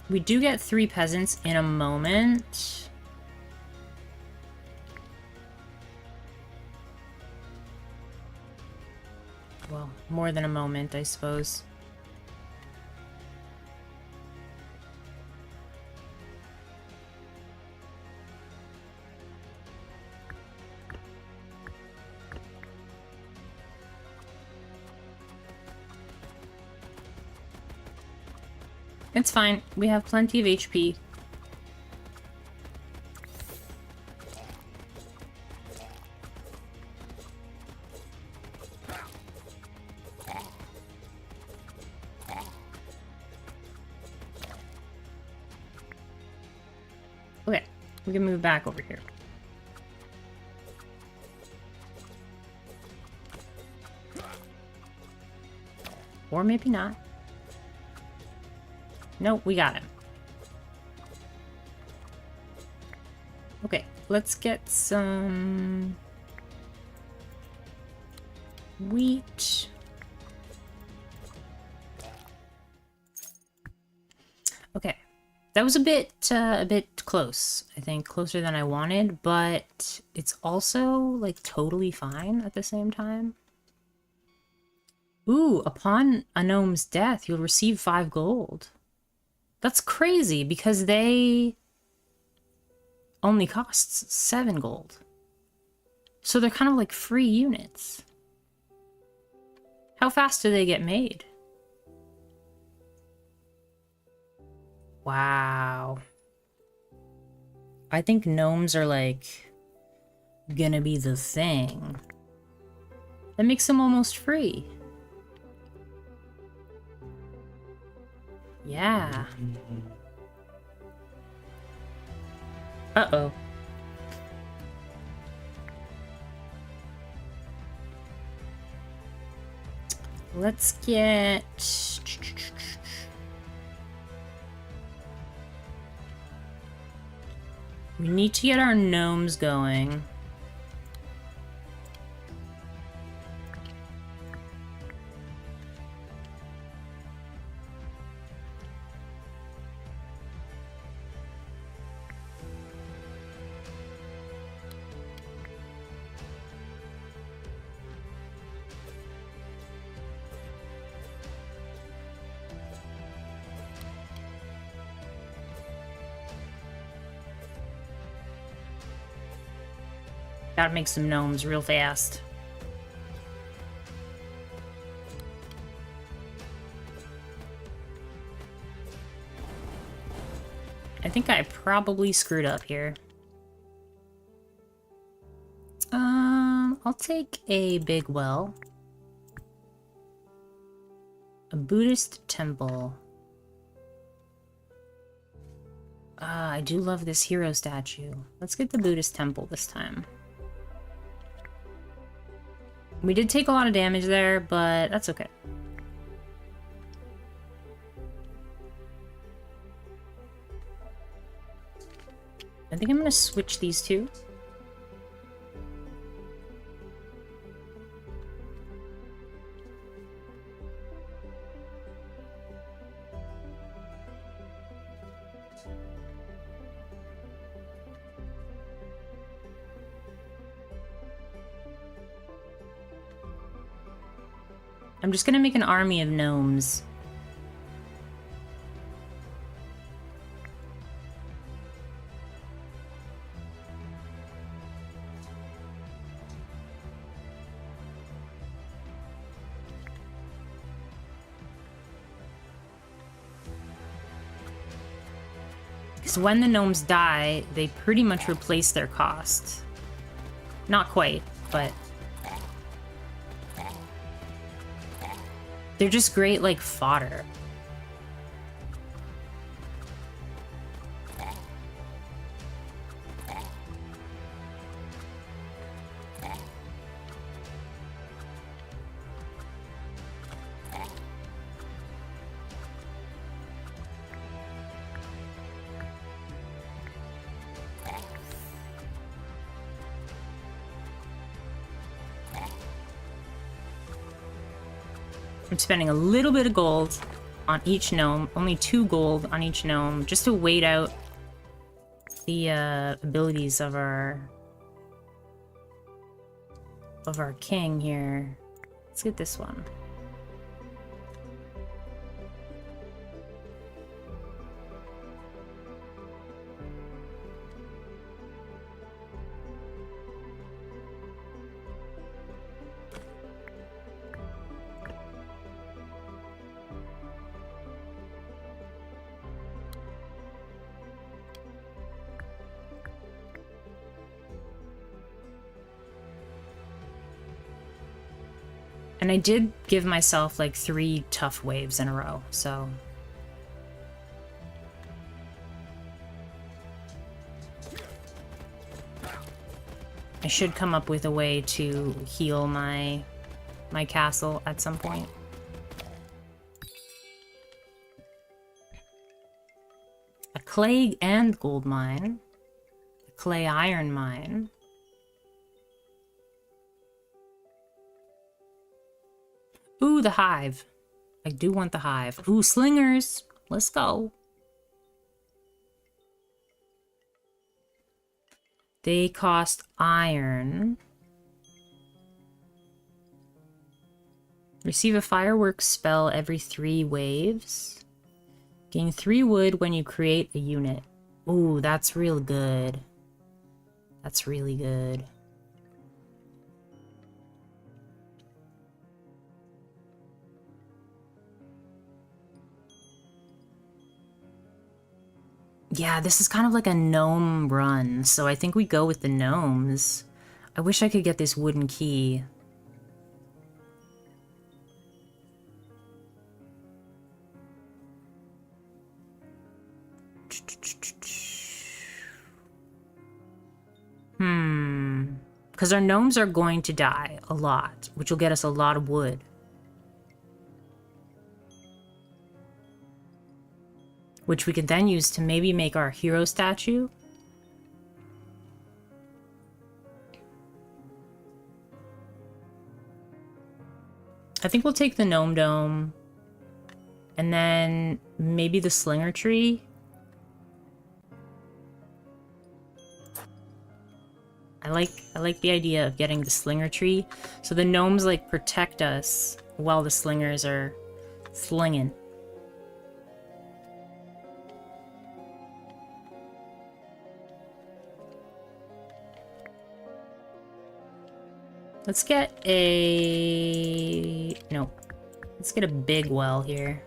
We do get 3 peasants in a moment. Well, more than a moment, I suppose. It's fine. We have plenty of HP. Okay, we can move back over here. Or maybe not. Nope, we got him. Okay, let's get some wheat. Okay, that was a bit close. I think closer than I wanted, but it's also like totally fine at the same time. Ooh, upon a gnome's death, you'll receive 5 gold. That's crazy because they only costs 7 gold. So they're kind of like free units. How fast do they get made? Wow. I think gnomes are like gonna be the thing. That makes them almost free. Yeah. Uh-oh. Let's get... We need to get our gnomes going. Gotta make some gnomes real fast. I think I probably screwed up here. I'll take a big well. A Buddhist temple. I do love this hero statue. Let's get the Buddhist temple this time. We did take a lot of damage there, but that's okay. I think I'm gonna switch these two. I'm just gonna make an army of gnomes. Because when the gnomes die, they pretty much replace their cost. Not quite, but... they're just great, like, fodder. I'm spending a little bit of gold on each gnome, only 2 gold on each gnome, just to wait out the abilities of our king here. Let's get this one. And I did give myself like 3 tough waves in a row, so... I should come up with a way to heal my castle at some point. A clay and gold mine. A clay iron mine. Ooh, the hive. I do want the hive. Ooh, slingers. Let's go. They cost iron. Receive a fireworks spell every 3 waves. Gain 3 wood when you create a unit. Ooh, that's real good. That's really good. Yeah, this is kind of like a gnome run, so I think we go with the gnomes. I wish I could get this wooden key. Because our gnomes are going to die a lot, which will get us a lot of wood. Which we could then use to maybe make our hero statue. I think we'll take the gnome dome. And then maybe the slinger tree. I like the idea of getting the slinger tree. So the gnomes like protect us while the slingers are slinging. Let's get a... no. Let's get a big well here.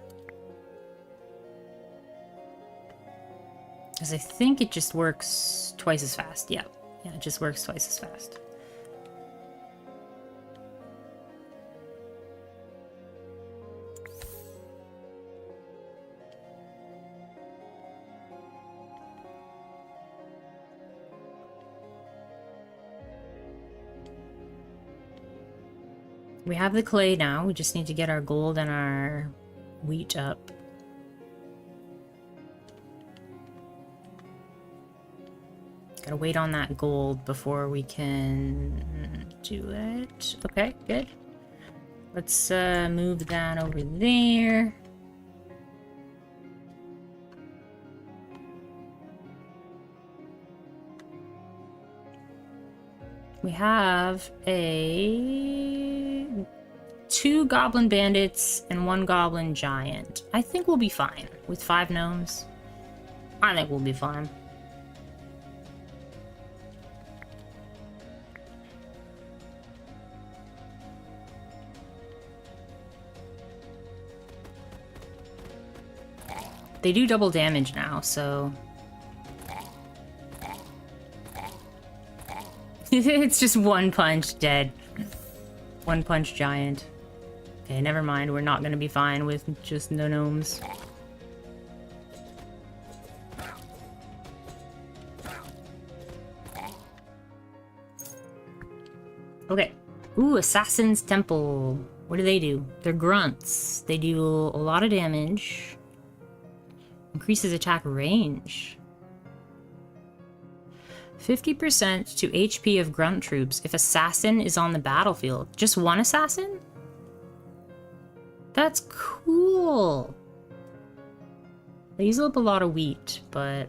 Because I think it just works twice as fast. Yeah, it just works twice as fast. We have the clay now. We just need to get our gold and our wheat up. Gotta wait on that gold before we can do it. Okay, good. Let's move that over there. We have two goblin bandits and one goblin giant. I think we'll be fine with 5 gnomes. I think we'll be fine. They do double damage now, so... It's just one punch, dead. One punch giant. Okay, never mind. We're not gonna be fine with just no gnomes. Okay. Ooh, Assassin's Temple. What do? They're grunts. They do a lot of damage. Increases attack range. 50% to HP of grunt troops if assassin is on the battlefield. Just one assassin? That's cool. They use up a lot of wheat, but...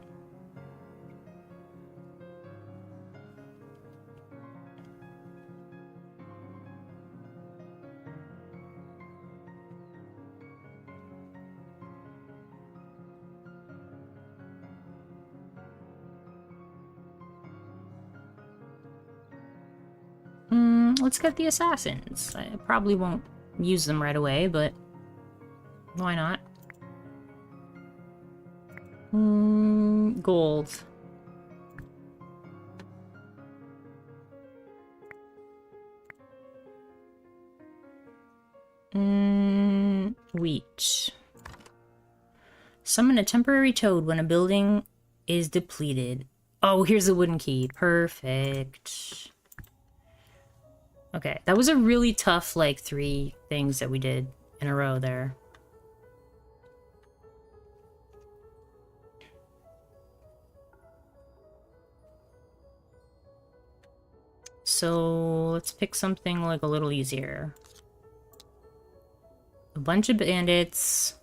let's get the assassins. I probably won't use them right away, but why not? Gold. Wheat. Summon a temporary toad when a building is depleted. Oh, here's a wooden key. Perfect. Okay, that was a really tough, like, 3 things that we did in a row there. So, let's pick something, like, a little easier. A bunch of bandits.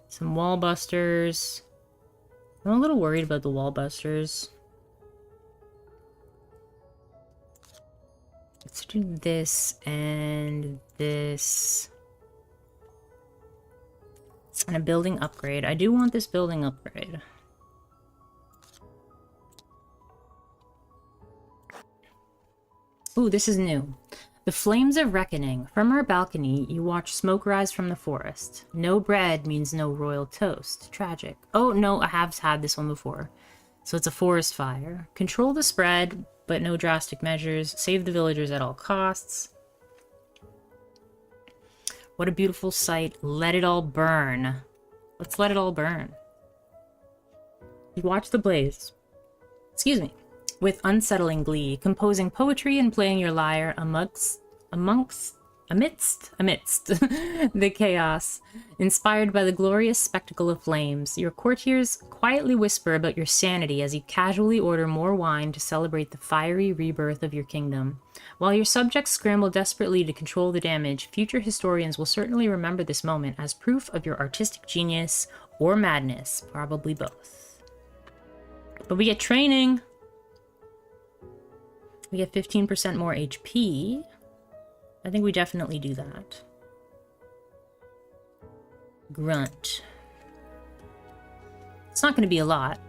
Some wall busters. I'm a little worried about the wall busters. Let's do this and this. And a building upgrade. I do want this building upgrade. Ooh, this is new. The Flames of Reckoning. From our balcony, you watch smoke rise from the forest. No bread means no royal toast. Tragic. Oh, no, I have had this one before. So it's a forest fire. Control the spread, but no drastic measures. Save the villagers at all costs. What a beautiful sight. Let it all burn. Let's let it all burn. You watch the blaze. Excuse me. With unsettling glee, composing poetry and playing your lyre amidst the chaos, inspired by the glorious spectacle of flames. Your courtiers quietly whisper about your sanity as you casually order more wine to celebrate the fiery rebirth of your kingdom. While your subjects scramble desperately to control the damage, future historians will certainly remember this moment as proof of your artistic genius or madness, probably both. But we get training! We get 15% more HP. I think we definitely do that. Grunt. It's not going to be a lot.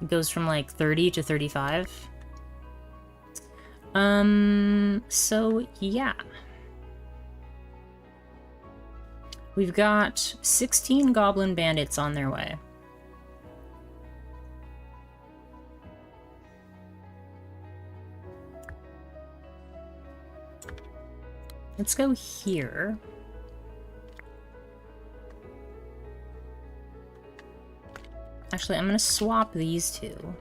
It goes from like 30 to 35. So yeah. We've got 16 goblin bandits on their way. Let's go here. Actually, I'm gonna swap these two.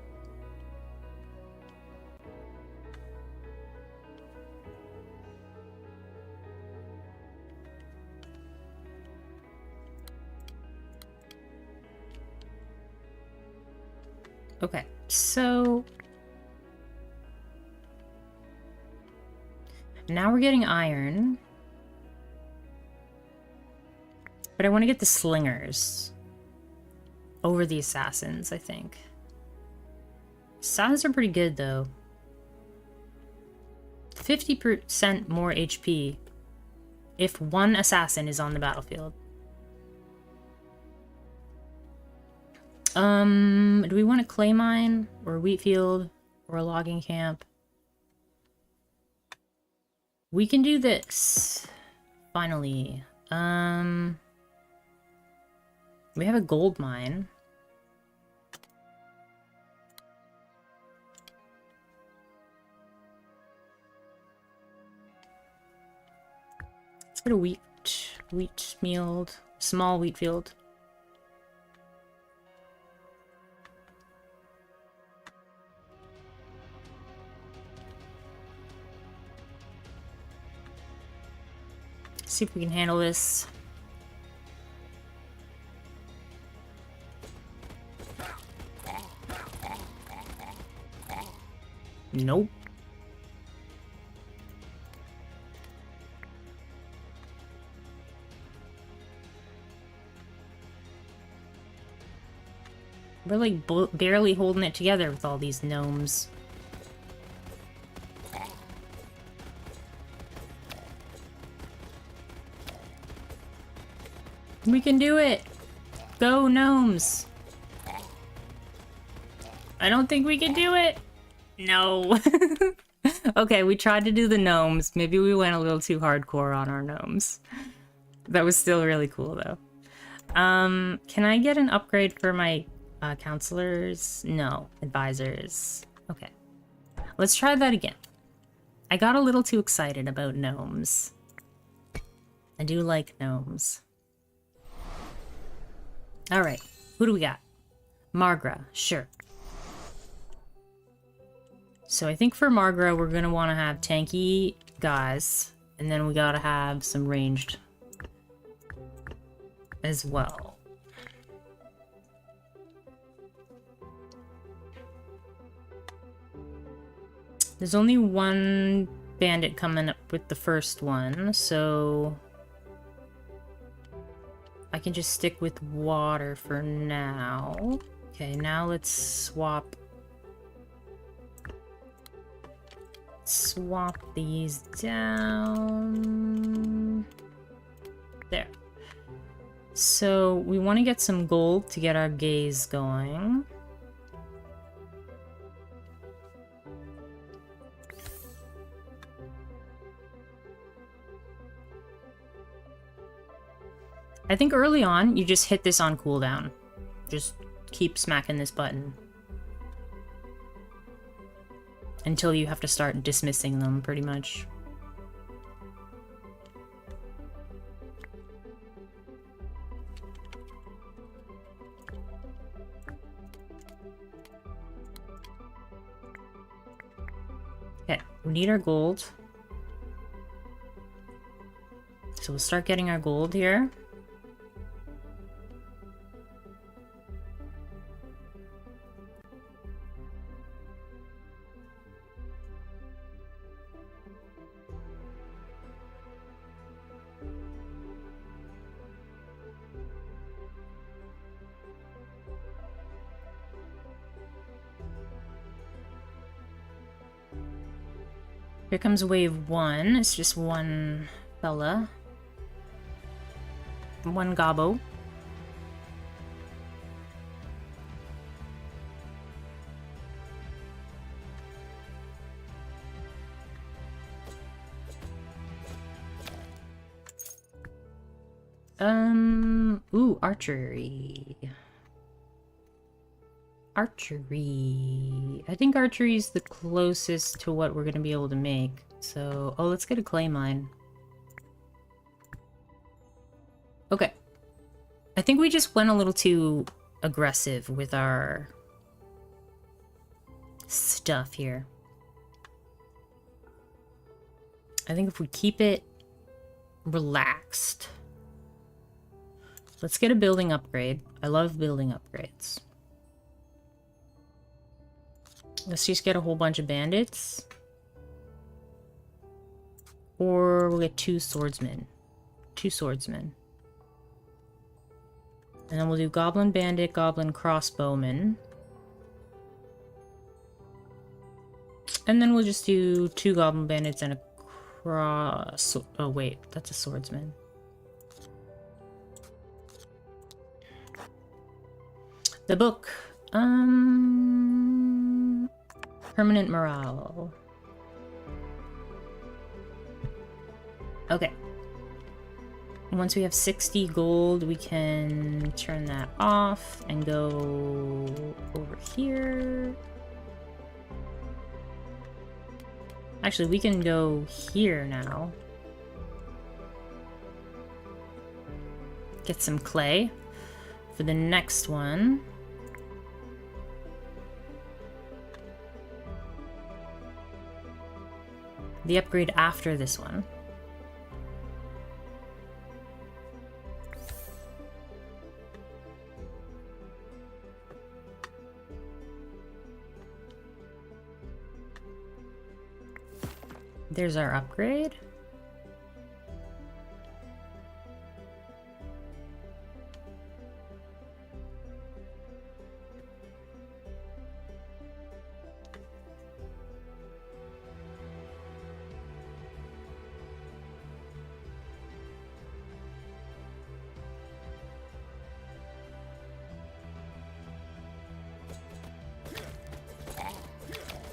Okay, so now we're getting iron. But I want to get the slingers over the assassins, I think. Assassins are pretty good, though. 50% more HP if one assassin is on the battlefield. Do we want a clay mine or a wheat field or a logging camp? We can do this. Finally. We have a gold mine. Let's go to wheat field, small wheat field. See if we can handle this. Nope. We're like barely holding it together with all these gnomes. We can do it! Go, gnomes! I don't think we can do it! No! Okay, we tried to do the gnomes. Maybe we went a little too hardcore on our gnomes. That was still really cool, though. Can I get an upgrade for my counselors? No. Advisors. Okay. Let's try that again. I got a little too excited about gnomes. I do like gnomes. Alright, who do we got? Margra, sure. So I think for Margra, we're gonna want to have tanky guys, and then we gotta have some ranged as well. There's only one bandit coming up with the first one, so I can just stick with water for now. Okay, now let's swap these down. There. So we want to get some gold to get our gaze going. I think early on, you just hit this on cooldown. Just keep smacking this button. Until you have to start dismissing them, pretty much. Okay, we need our gold. So we'll start getting our gold here. Here comes wave 1. It's just one fella. One gobbo. Ooh, archery. Archery. I think archery is the closest to what we're going to be able to make. So, oh, let's get a clay mine. Okay. I think we just went a little too aggressive with our stuff here. I think if we keep it relaxed. Let's get a building upgrade. I love building upgrades. Let's just get a whole bunch of bandits. Or we'll get 2 swordsmen. 2 swordsmen. And then we'll do goblin bandit, goblin crossbowman. And then we'll just do 2 goblin bandits and a cross... Oh wait, that's a swordsman. The book. Permanent morale. Okay. Once we have 60 gold, we can turn that off and go over here. Actually, we can go here now. Get some clay for the next one. The upgrade after this one. There's our upgrade.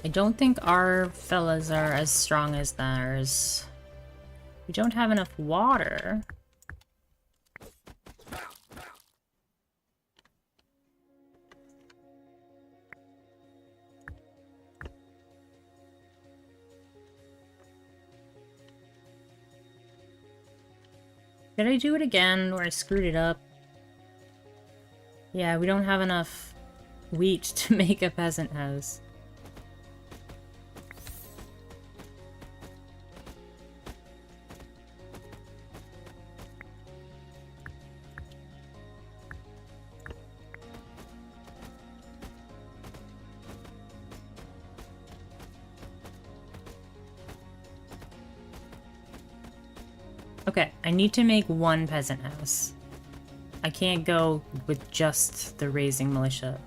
I don't think our fellas are as strong as theirs. We don't have enough water. Did I do it again where I screwed it up? Yeah, we don't have enough wheat to make a peasant house. Okay, I need to make 1 peasant house. I can't go with just the raising militia.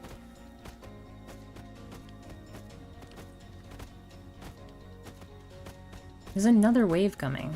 There's another wave coming.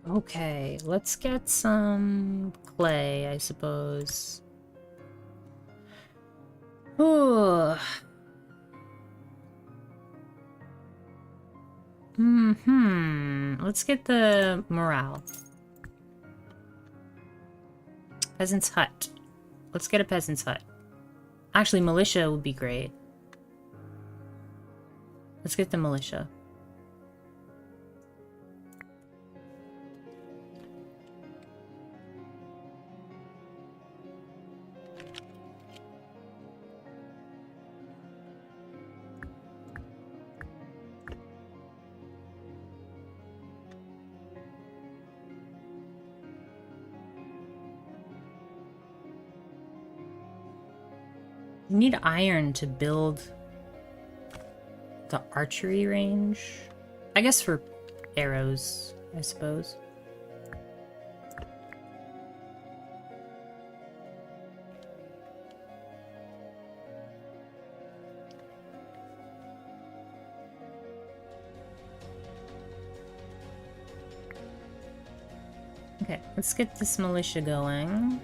Okay, let's get some clay, I suppose. Ooh. Let's get the morale. Peasant's hut. Let's get a peasant's hut. Actually, militia would be great. Let's get the militia. We need iron to build the archery range. I guess for arrows, I suppose. Okay, let's get this militia going.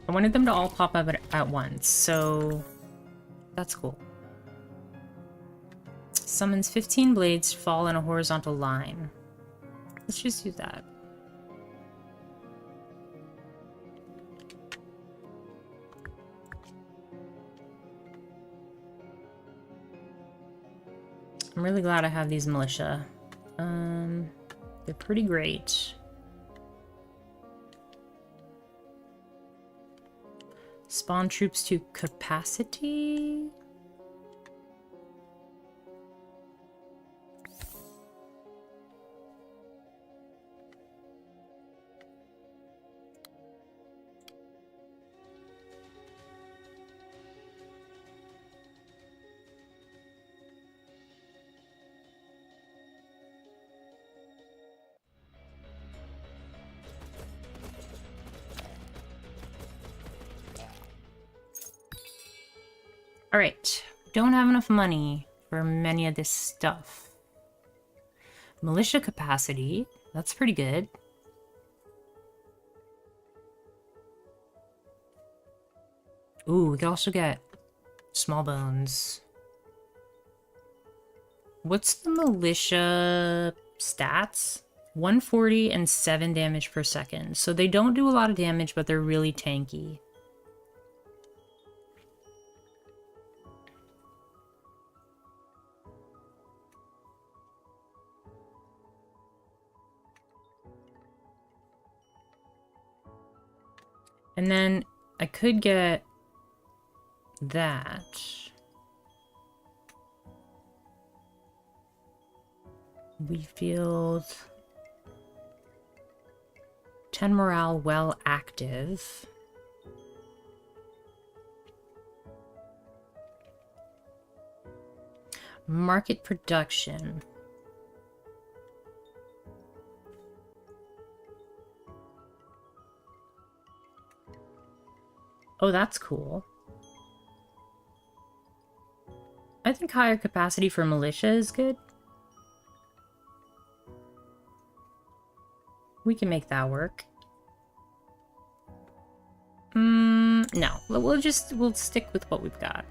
I wanted them to all pop up at once, so that's cool. Summons 15 blades to fall in a horizontal line. Let's just use that. I'm really glad I have these militia. They're pretty great. Spawn troops to capacity. Alright, don't have enough money for many of this stuff. Militia capacity, that's pretty good. Ooh, we could also get small bones. What's the militia stats? 140 and 7 damage per second. So they don't do a lot of damage, but they're really tanky. And then I could get that. Wheatfield. 10 morale, well active. Market production. Oh, that's cool. I think higher capacity for militia is good. We can make that work. No. We'll stick with what we've got.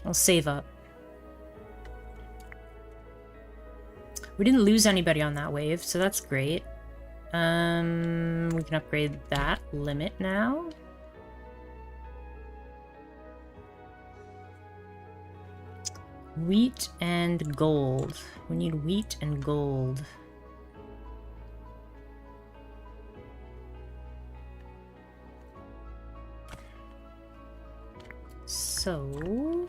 I'll save up. We didn't lose anybody on that wave, so that's great. We can upgrade that limit now. Wheat and gold. We need wheat and gold. So...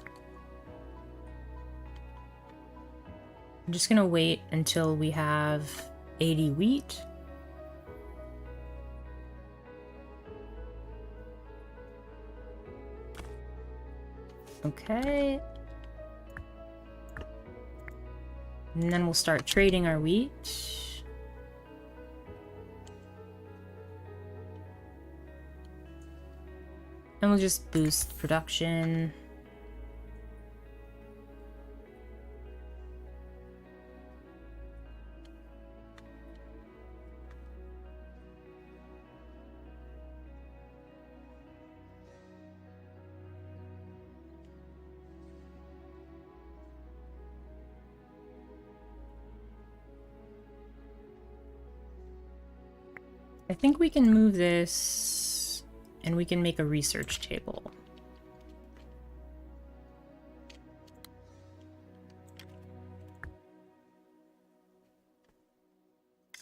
I'm just gonna wait until we have 80 wheat. Okay. And then we'll start trading our wheat. And we'll just boost production. I think we can move this and we can make a research table.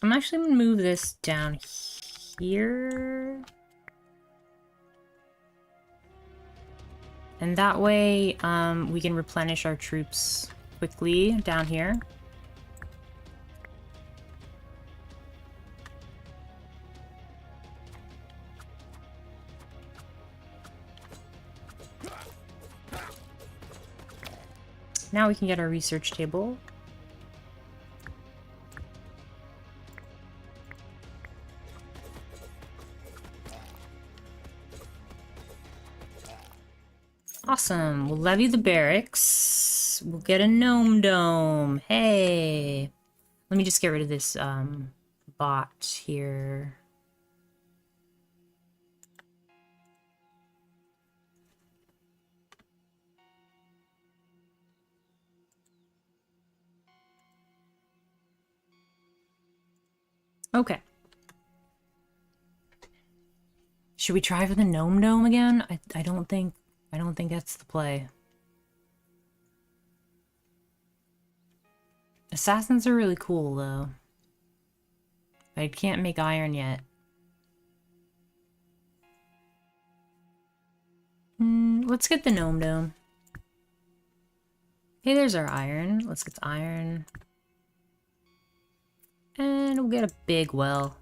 I'm actually going to move this down here. And that way, we can replenish our troops quickly down here. Now we can get our research table. Awesome. We'll levy the barracks. We'll get a gnome dome. Hey. Let me just get rid of this bot here. Okay. Should we try for the gnome dome again? I don't think that's the play. Assassins are really cool though. I can't make iron yet. Let's get the gnome dome. Hey, there's our iron. Let's get the iron. And we'll get a big well.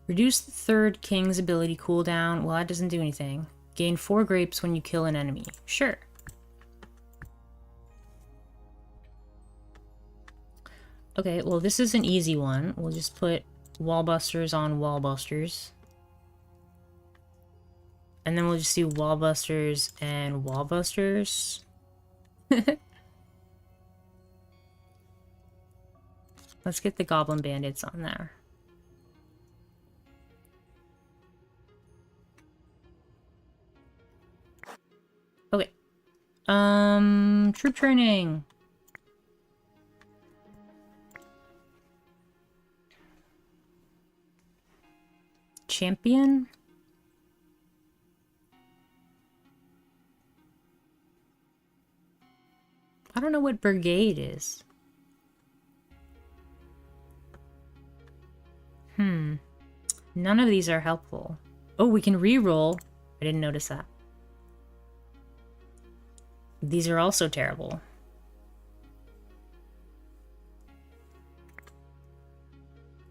Reduce the third king's ability cooldown. Well, that doesn't do anything. Gain 4 grapes when you kill an enemy. Sure. Okay, well, this is an easy one. We'll just put wallbusters on wallbusters. And then we'll just do wallbusters and wallbusters. Let's get the goblin bandits on there. Okay. Troop training. Champion? I don't know what brigade is. None of these are helpful. Oh, we can re-roll. I didn't notice that. These are also terrible.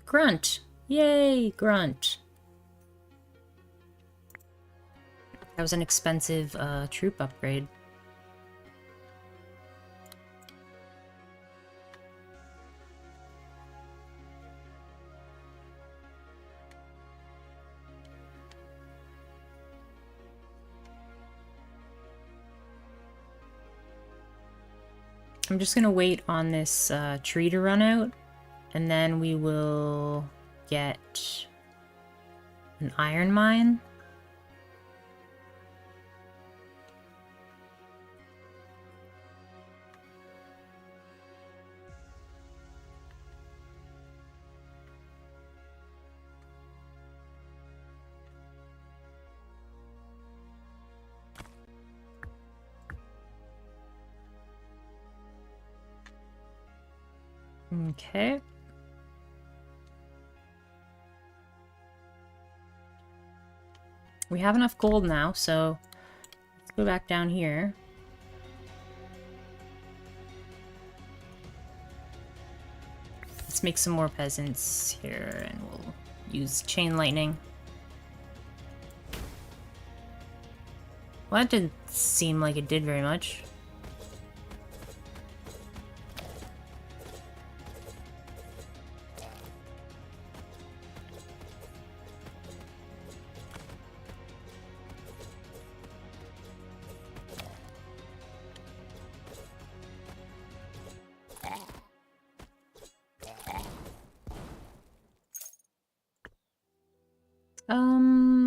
Grunt! Yay, Grunt. That was an expensive troop upgrade. I'm just gonna wait on this tree to run out, and then we will get an iron mine. Okay. We have enough gold now, so let's go back down here. Let's make some more peasants here, and we'll use chain lightning. Well, that didn't seem like it did very much.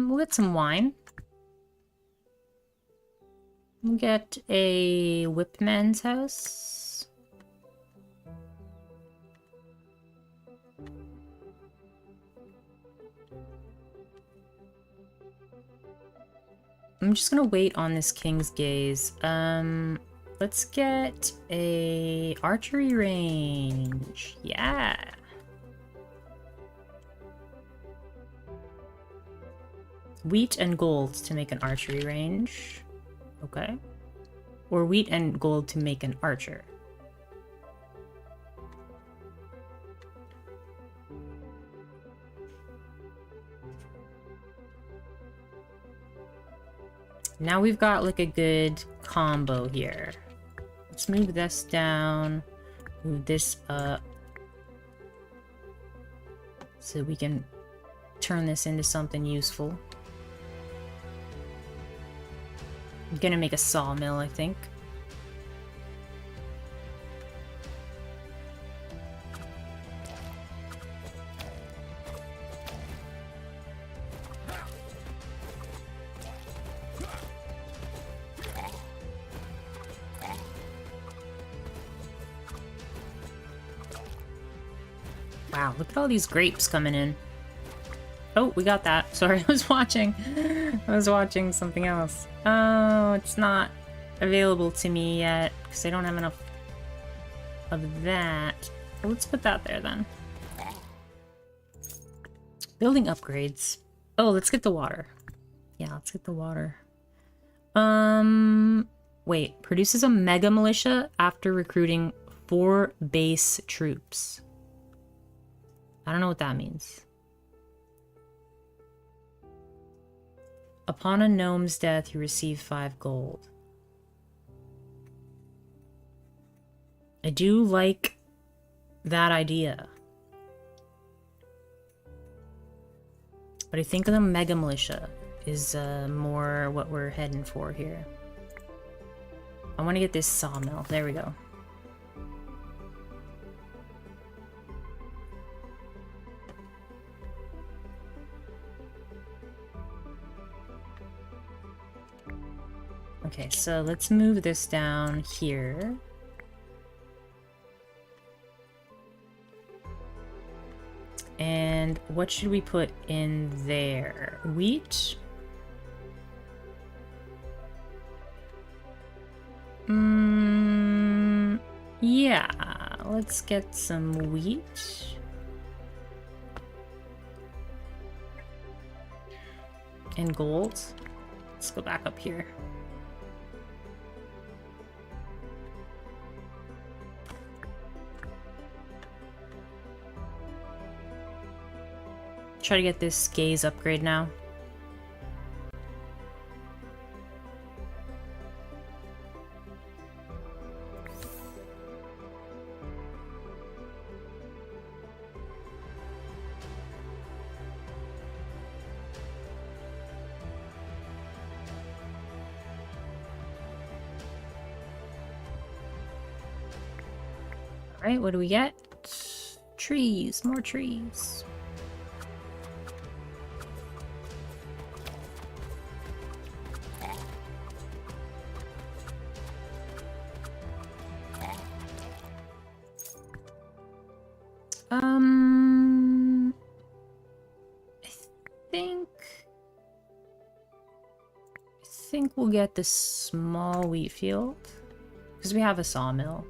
We'll get some wine. We'll get a whipman's house. I'm just gonna wait on this king's gaze. Let's get a archery range. Yeah. Wheat and gold to make an archery range. Okay. Or wheat and gold to make an archer. Now we've got like a good combo here. Let's move this down, move this up, so we can turn this into something useful. I'm gonna make a sawmill, I think. Wow, look at all these grapes coming in. Oh, we got that. Sorry, I was watching. I was watching something else. Oh, it's not available to me yet because I don't have enough of that. Well, let's put that there then. Building upgrades. Oh, let's get the water. Yeah, let's get the water. Wait. Produces a mega militia after recruiting 4 base troops. I don't know what that means. Upon a gnome's death, you receive 5 gold. I do like that idea. But I think the mega militia is more what we're heading for here. I want to get this sawmill. There we go. Okay, so let's move this down here. And what should we put in there? Wheat? Yeah, let's get some wheat. And gold. Let's go back up here. Try to get this gaze upgrade now. All right, what do we get? Trees, more trees. I think we'll get this small wheat field because we have a sawmill.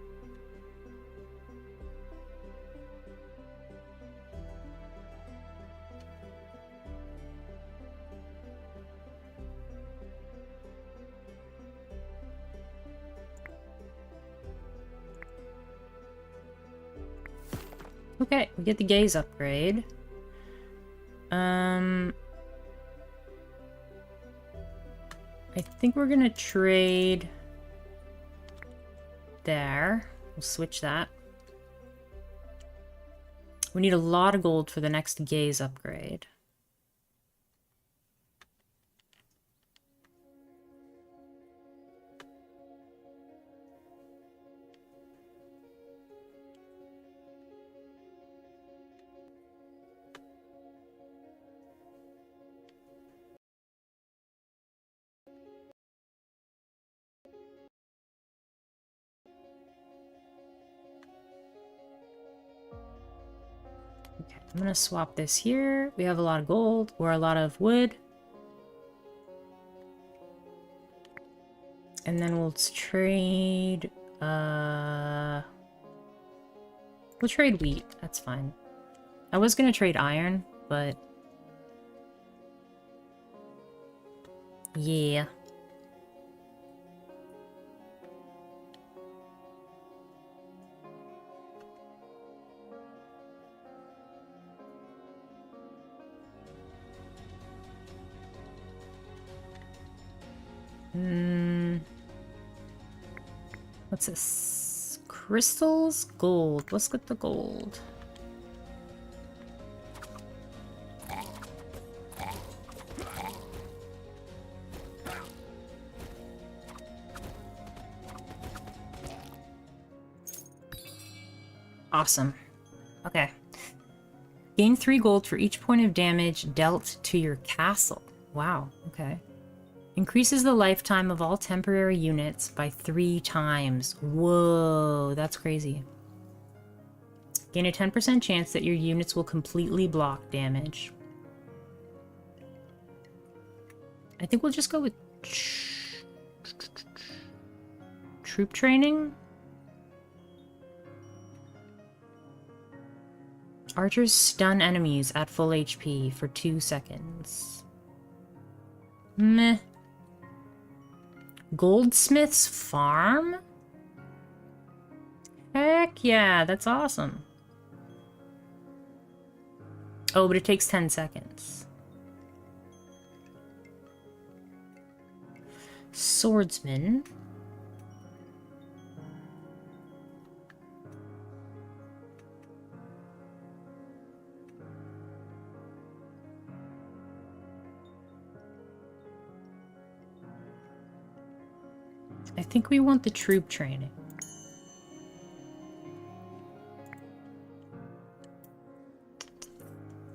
Okay, we get the gaze upgrade. I think we're gonna trade there. We'll switch that. We need a lot of gold for the next gaze upgrade. Okay, I'm gonna swap this here. We have a lot of gold or a lot of wood. And then we'll trade, we'll trade wheat. That's fine. I was gonna trade iron, but Yeah. What's this? Crystals? Gold. Let's get the gold. Awesome. Okay. Gain 3 gold for each point of damage dealt to your castle. Wow, okay. Increases the lifetime of all temporary units by 3 times. Whoa, that's crazy. Gain a 10% chance that your units will completely block damage. I think we'll just go with troop training. Archers stun enemies at full HP for 2 seconds. Meh. Goldsmith's Farm? Heck yeah, that's awesome. Oh, but it takes 10 seconds. Swordsman. I think we want the troop training.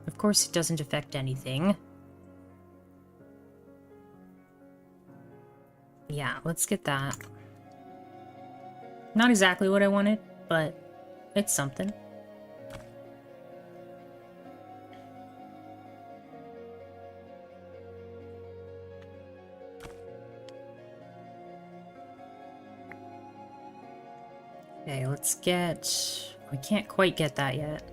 Of course, it doesn't affect anything. Yeah, let's get that. Not exactly what I wanted, but it's something. Okay, let's get... We can't quite get that yet.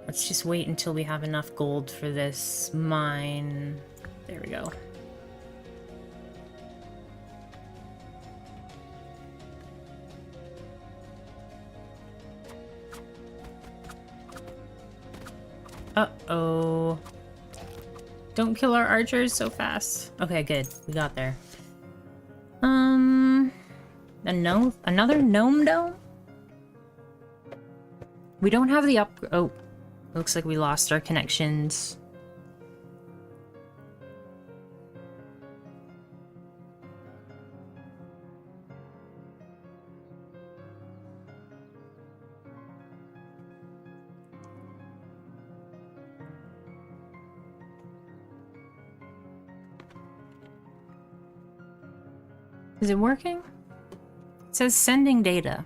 Let's just wait until we have enough gold for this mine. There we go. Uh-oh. Don't kill our archers so fast. Okay, good. We got there. Another gnome dome? We don't have the oh. Looks like we lost our connections. Is it working? It says sending data.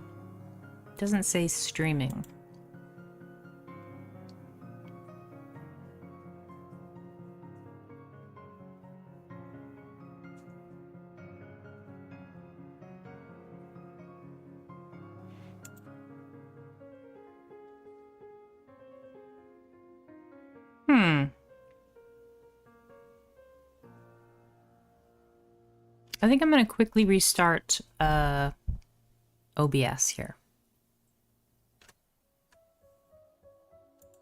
It doesn't say streaming. I think I'm gonna quickly restart OBS here.